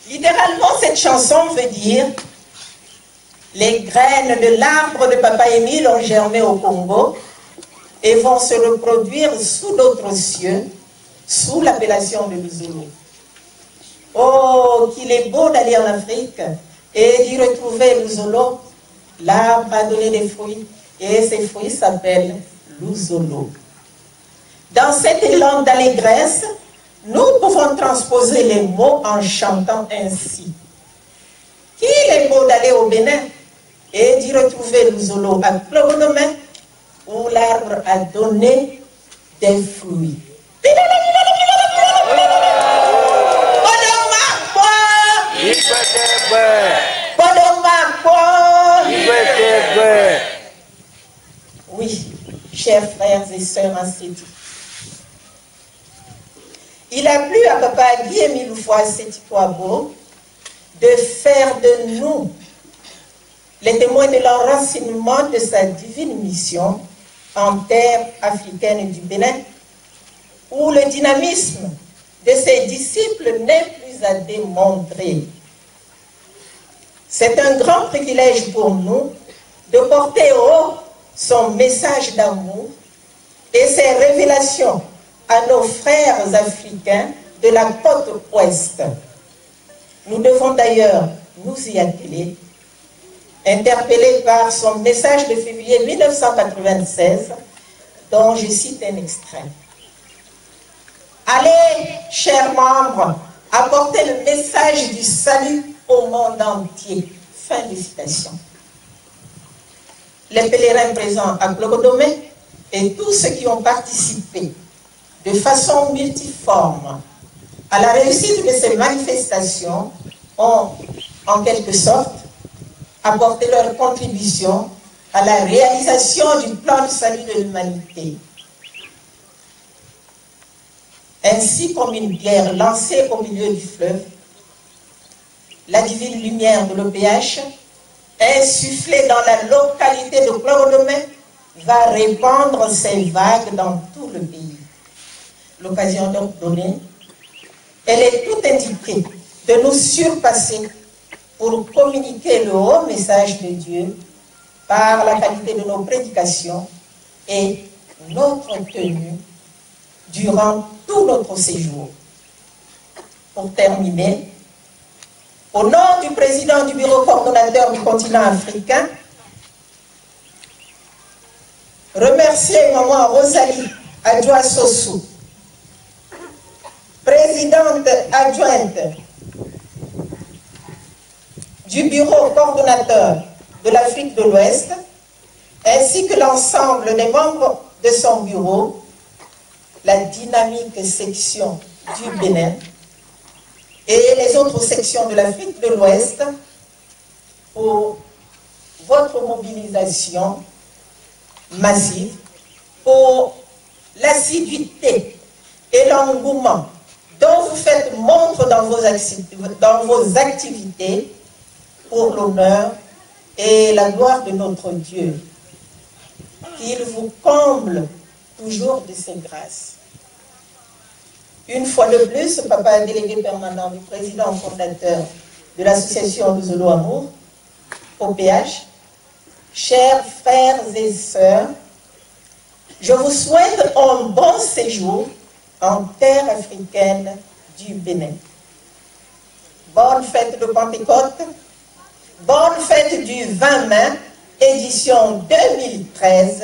S12: Littéralement, cette chanson veut dire « Les graines de l'arbre de Papa Émile ont germé au Congo et vont se reproduire sous d'autres cieux, sous l'appellation de Luzolo. » Oh, qu'il est beau d'aller en Afrique et d'y retrouver Luzolo. L'arbre a donné des fruits et ces fruits s'appellent Luzolo. Dans cet élan d'allégresse, nous pouvons transposer les mots en chantant ainsi. Qu'il est beau d'aller au Bénin et d'y retrouver Luzolo à Clogonomé, où l'arbre a donné des fruits. Oui, chers frères et sœurs instituts, il a plu à Papa Guy-Émile Houphouët-Séti-Kouabo de faire de nous les témoins de l'enracinement de sa divine mission en terre africaine du Bénin, où le dynamisme de ses disciples n'est plus à démontrer. C'est un grand privilège pour nous de porter haut son message d'amour et ses révélations à nos frères africains de la côte ouest. Nous devons d'ailleurs nous y atteler, interpellés par son message de février 1996, dont je cite un extrait. Allez, chers membres, apportez le message du salut au monde entier. Fin de citation. Les pèlerins présents à Clogodomé et tous ceux qui ont participé de façon multiforme à la réussite de ces manifestations ont, en quelque sorte, apporté leur contribution à la réalisation du plan de salut de l'humanité. Ainsi comme une bière lancée au milieu du fleuve, la divine lumière de l'OPH, insufflée dans la localité de Clogodomé, va répandre ses vagues dans tout le pays. L'occasion donc donnée, elle est tout indiquée de nous surpasser pour communiquer le haut message de Dieu par la qualité de nos prédications et notre tenue durant tout notre séjour. Pour terminer, au nom du président du bureau coordonnateur du continent africain, remercier Maman Rosalie Adjoa Sossou, présidente adjointe du bureau coordonnateur de l'Afrique de l'Ouest, ainsi que l'ensemble des membres de son bureau, la dynamique section du Bénin et les autres sections de l'Afrique de l'Ouest pour votre mobilisation massive, pour l'assiduité et l'engouement dont vous faites montre dans vos activités pour l'honneur et la gloire de notre Dieu. Qu'il vous comble toujours de ses grâces. Une fois de plus, Papa délégué permanent du président fondateur de l'association Luzolo Amour, OPH, chers frères et sœurs, je vous souhaite un bon séjour en terre africaine du Bénin. Bonne fête de Pentecôte, bonne fête du 20 mai, édition 2013,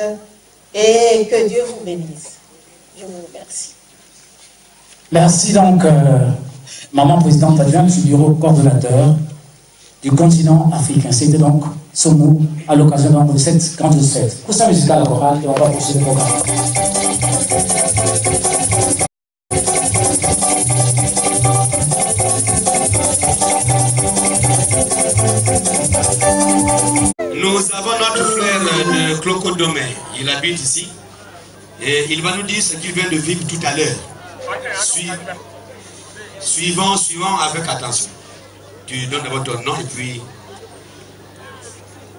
S12: et que Dieu vous bénisse. Je vous remercie.
S11: Merci donc, Maman présidente adjointe du bureau coordonnateur du continent africain. C'était donc ce mot à l'occasion de cette grande fête. Pour ça, musical chorale, et on va poursuivre le programme.
S13: Nous avons notre frère de Cloco Domé, il habite ici, et il va nous dire ce qu'il vient de vivre tout à l'heure. Suivons avec attention. Tu donnes d'abord ton nom et puis...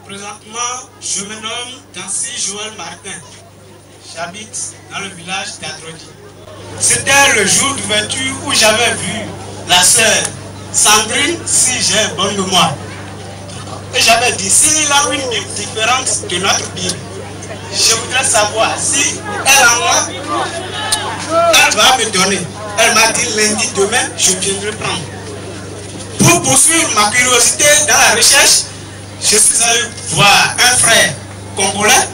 S14: Présentement, je me nomme Dancy Joël Martin. J'habite dans le village d'Adrodi. C'était le jour d'ouverture où j'avais vu la sœur Sandrine, si j'ai bonne mémoire. Et j'avais dit, s'il y a une différence de notre Bible, je voudrais savoir si elle en a, elle va me donner. Elle m'a dit lundi, demain, je viendrai prendre. Pour poursuivre ma curiosité dans la recherche, je suis allé voir un frère congolais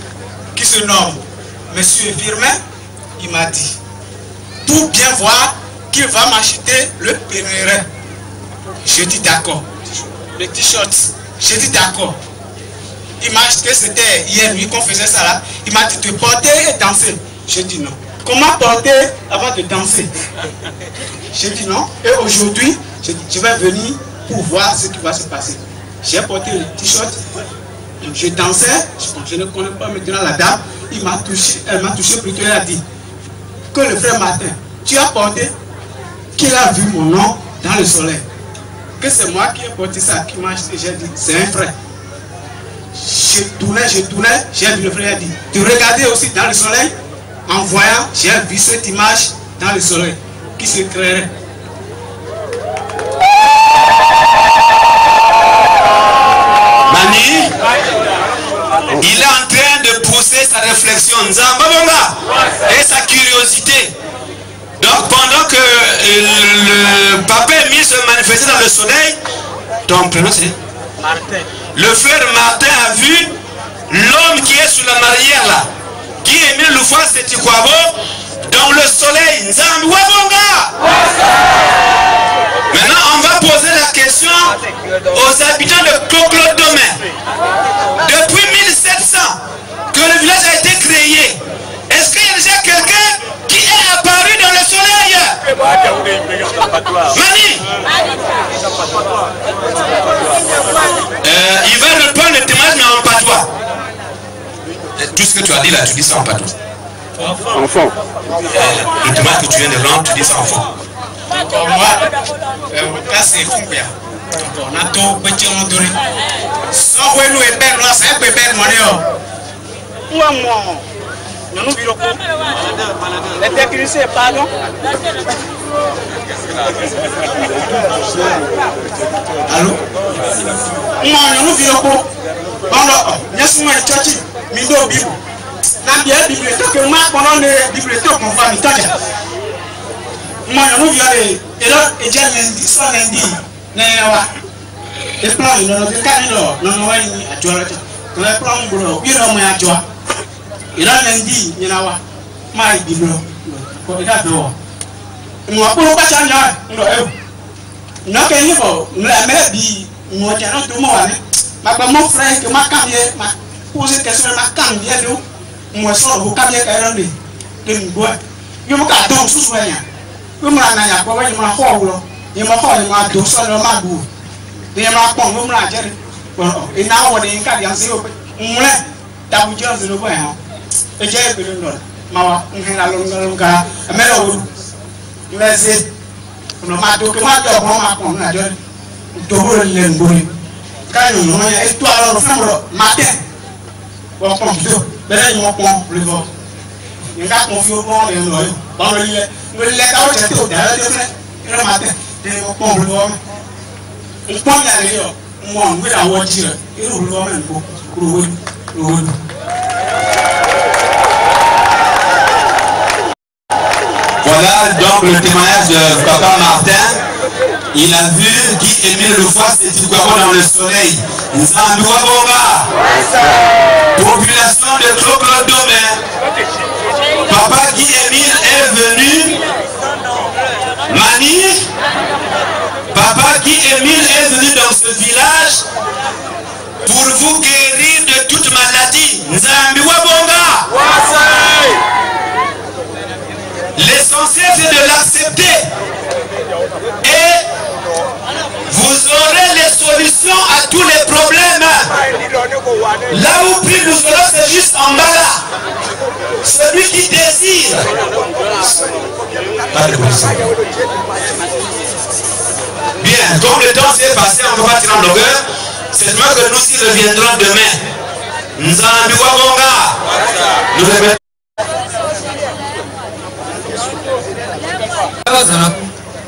S14: qui se nomme Monsieur Firmin. Il m'a dit, pour bien voir qu'il va m'acheter le pénéret. Je dis d'accord. Le t-shirt. J'ai dit d'accord. Il m'a acheté, c'était hier nuit qu'on faisait ça là. Il m'a dit de porter et danser. J'ai dit non. Comment porter avant de danser? J'ai dit non. Et aujourd'hui, je vais venir pour voir ce qui va se passer. J'ai porté le t-shirt. Je dansais. Je ne connais pas maintenant la dame. Il m'a touché. Elle m'a touché plutôt. Elle a dit que le frère Martin, tu as porté, qu'il a vu mon nom dans le soleil. Que c'est moi qui ai porté ça, qui m'a acheté. J'ai dit, c'est un frère. Je tournais, j'ai vu le frère, il a dit, tu regardais aussi dans le soleil. En voyant, j'ai vu cette image dans le soleil qui se créerait.
S13: Mani, il est en train de pousser sa réflexion, et sa curiosité. Donc pendant que le papa Émile se manifestait dans le soleil, ton prénom c'est Martin. Le frère Martin a vu l'homme qui est sur la marrière là, qui Émile Loufoua Setikwabo, dans le soleil. Maintenant on va poser la question aux habitants de Cloclo Domain. Depuis 1700 que le village a été créé, est-ce qu'il y a déjà quelqu'un qui est apparu dans le soleil? Mani, il va reprendre le témoignage mais en patois. Tout ce que tu as dit là, tu dis ça en patois.
S8: Enfant.
S13: Le témoignage que tu viens de rendre, tu dis ça enfant.
S14: Là c'est Fumbia. On a tout petit ondoré. Sans voir nous et belle, là c'est un peu belle monnaie. Moi. Nous bureau. Les techniciens, pardon. Allô? Nous bureau. On a souvent un tchatchi. Mindo Bible. La bibliothèque que moi pendant les bibliothèques on va m'y taper. Moi nous violons et là et déjà lundi soit lundi. N'aywa. Et plan non non canilo non non à toi. Quand le plan bro, il a moi à toi. ira nendi nyinawa mai biblo ko ida do mo ko ba cha nya ndo e no ke ni bo la me bi mo cha no to mo wa ni ma ba mo frère que ma cambier ma poser question ma cambier do mo so ko cambier ka ran ni de ngo yo mo ka don su su nya yo mo na nya ko wa ni ma ho lo ni ma ho ni ma do so lo ma bu ni ma pon yo mo na je ina wo ni ka dia se o mle ta bu je zo lo ba ha e je be lo no ma wa ngena lo nga me lo Merci. On m'a dit que moi, je vais me faire quand nous avons une histoire de femme matin, on prend tout. Mais là, on prend le vent. Il y a confié au vent et le noyau. Dans le lait, le lait, tout le matin, on prend le vent. On prend la rivière, on met la voiture, et on le vent même pour le
S13: Voilà donc le témoignage de Papa Martin. Il a vu Guy Émile Loufois, c'est du dans le soleil. Population de Claude Domain. Papa Guy Émile est venu. Mani. Papa Guy Émile est venu dans ce village pour vous guérir de toute maladie. Nzambi Wabonga. L'essentiel c'est de l'accepter et vous aurez les solutions à tous les problèmes. Là où plus nous serons, c'est juste en bas là. Celui qui désire. Bien, comme le temps s'est passé, on ne va pas tirer en longueur. C'est moi que nous aussi reviendrons demain. Nzambi Wabonga. Nous répétons.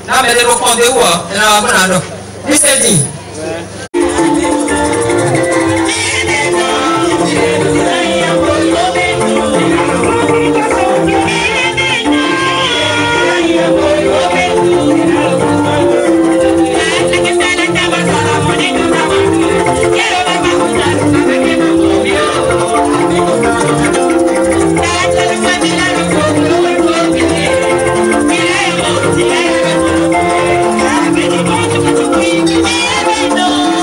S15: Na me de lo konde wa na bana do misedi
S1: No.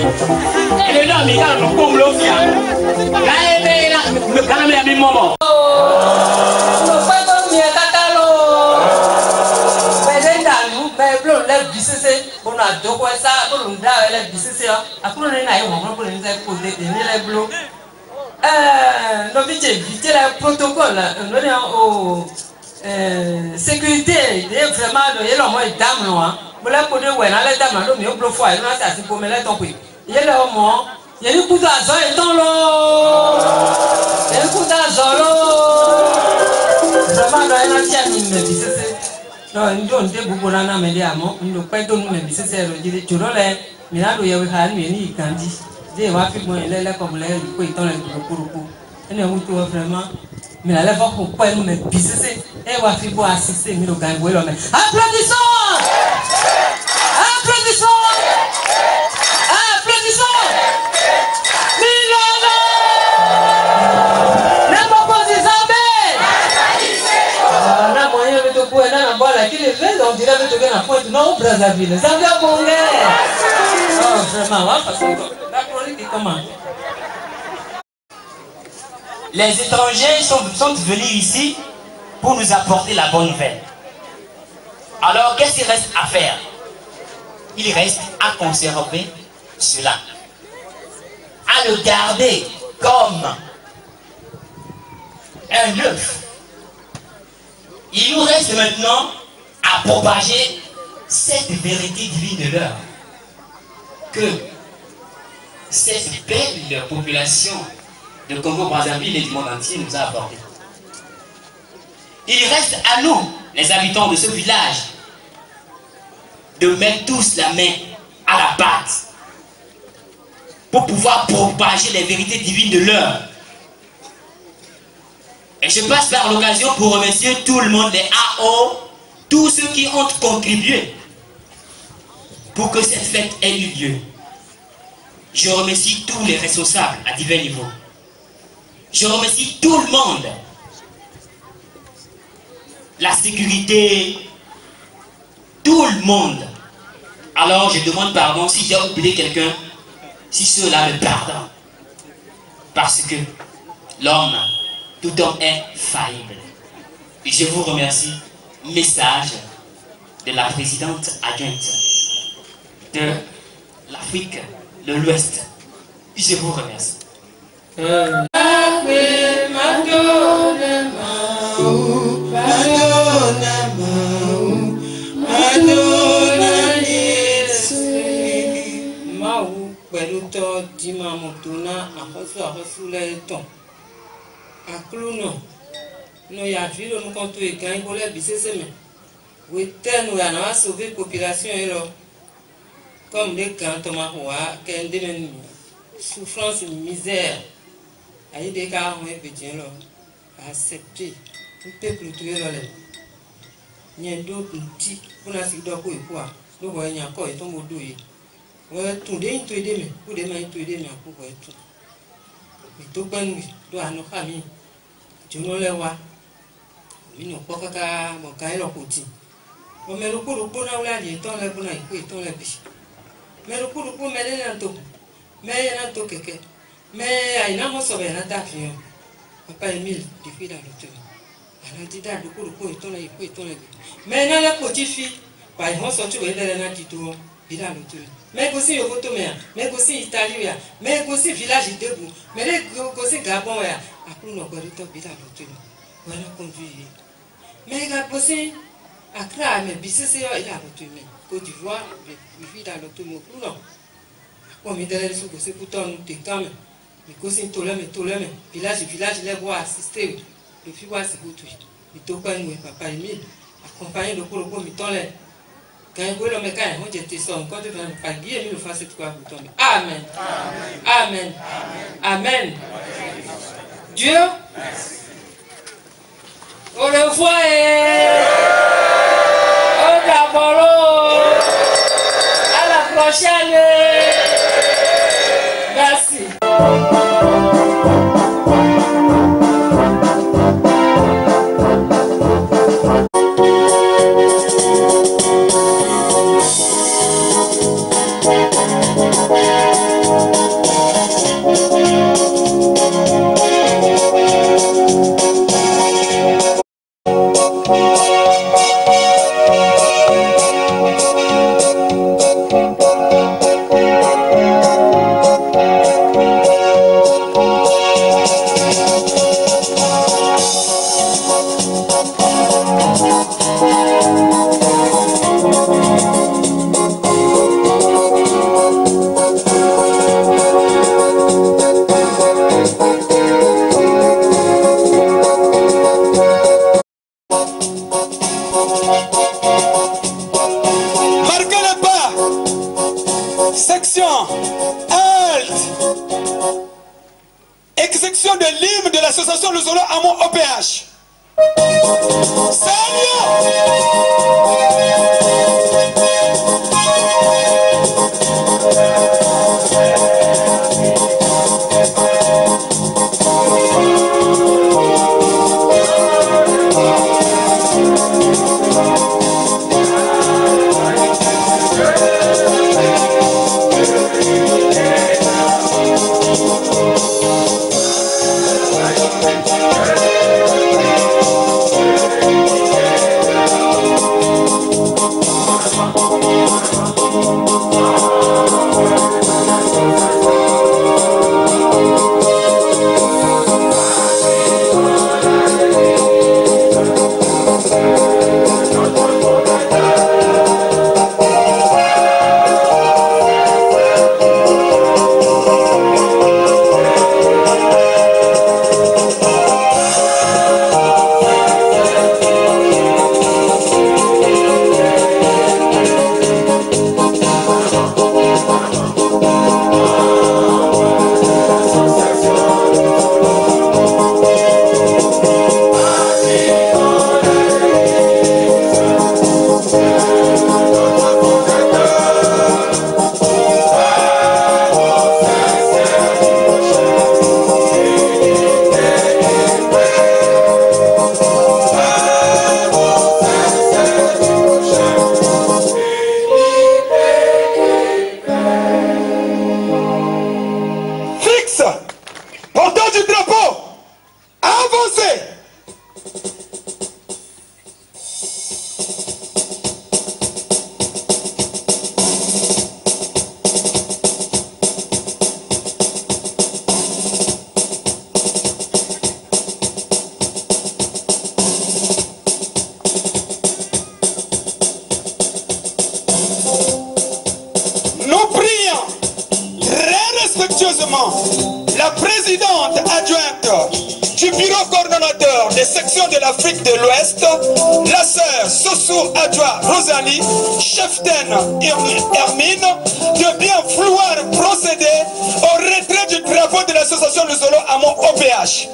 S16: Et le nom, il a le coup, le fia. Là, il est là, le calme est à mi moment.
S5: Sécurité, vraiment, il y a l'homme et dame, non? Vous l'avez pour dire, ouais, dans les dames, non, mais au bloc, il y a un pour me l'être compris. Il y a l'homme, il y a une coup d'argent et tant l'eau. Il y a une coup d'argent l'eau. Vraiment, il y a un tiers, mais c'est non, nous on dit beaucoup là, mais les amants, nous ne pas donner, mais c'est le dire, tu l'as, mais là, il y a eu un mini candy. J'ai vu que moi, il est là comme l'air, il peut y aller pour le coup. Et nous, vraiment. Mais la lèvre pour quoi nous met bisser et va faire pour assister mais le gagne ouais l'homme applaudissons applaudissons applaudissons Milona na mokozi Zambé na moyen de topo na bola qui le fait on dirait que tu na point non Brazzaville Zambé bonge oh vraiment va parce que la chronique est comment.
S16: Les étrangers sont venus ici pour nous apporter la bonne nouvelle. Alors, qu'est-ce qu'il reste à faire? Il reste à conserver cela. À le garder comme un œuf. Il nous reste maintenant à propager cette vérité divine de l'heure. Que cette belle population de Congo-Brazzaville et du monde entier nous a apporté. Il reste à nous, les habitants de ce village, de mettre tous la main à la pâte pour pouvoir propager les vérités divines de l'heure. Et je passe par l'occasion pour remercier tout le monde, les AO, tous ceux qui ont contribué pour que cette fête ait eu lieu. Je remercie tous les responsables à divers niveaux. Je remercie tout le monde. La sécurité, tout le monde. Alors je demande pardon si j'ai oublié quelqu'un, si cela me pardonne. Parce que l'homme, tout homme est faillible. Et je vous remercie. Message de la présidente adjointe de l'Afrique de l'Ouest. Je vous remercie.
S5: Nous y a vu le nous compte et quand il voulait bisser ses mains. Oui, nous avons sauvé la population et là. Comme les camps Thomas Roy, qui ont des souffrances et misère. Il y a des cas où on peut là. Accepter. On peut plus tuer là. Il y a d'autres petits. On a si d'autres quoi. Nous voyons encore et tombe au dos. Ouais, tout des tout des mais pour des mains tout des mais pour voir tout. Mais tout ben oui, doit nos familles. Tu nous les vois. Ils n'ont pas qu'à mon cahier leur petit. On met le coup de bon à l'âge, tant la bonne et tant la biche. Mais le coup de bon, mais les nantos. Mais il y a un to quelque. Mais il y a un sauvé un tapis. Papa Emile, du fils dans le tour. Elle a dit dans le coup de bon et tant la et tant la biche. Mais il y a la petite fille. Par exemple, sorti où elle est dans le tour. Il a le tour. Mais aussi au Botomère, mais aussi Italie, mais aussi village debout, mais les aussi Gabon, après nous avons été bien à l'autre. Voilà conduit. Mais aussi Accra, mais Bissé, il a l'autre. Côte d'Ivoire, il vit dans l'autre. Non. Comme il est sur ce bouton, nous t'écamons. Mais aussi Tolème, village, les voix assister. Le fils voit ce bouton. Il topa nous, papa Emile, accompagné de Polo Mitonlet. Quand il voit le mec, on dit que son compte de pas guider, il le fasse tout à vous. Amen. Amen. Amen. Dieu. Au revoir. Au d'abord. À la prochaine. Merci.
S9: Exécution de l'hymne de l'association Le Solo Amont OPH. La présidente adjointe du bureau coordonnateur des sections de l'Afrique de l'Ouest, la sœur Sossou Adjoa Rosalie, cheftaine Hermine, de bien vouloir procéder au retrait du drapeau de l'association Le Solo Amont OPH.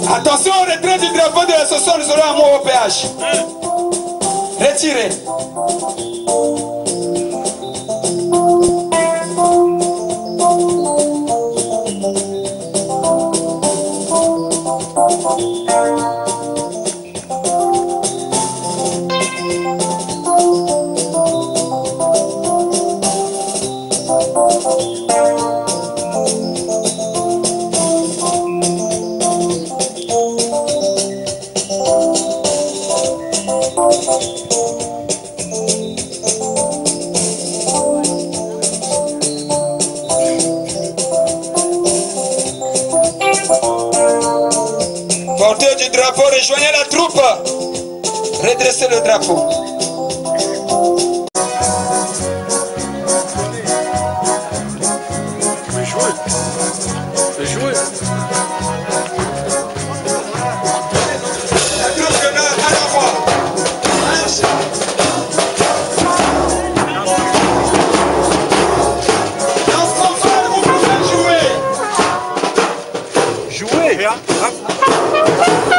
S9: Attention au retrait du drapeau de l'association Le Solo Amont OPH. Retirez. Porteur du drapeau, rejoignez la troupe. Redressez le drapeau.
S8: Jouer, hein?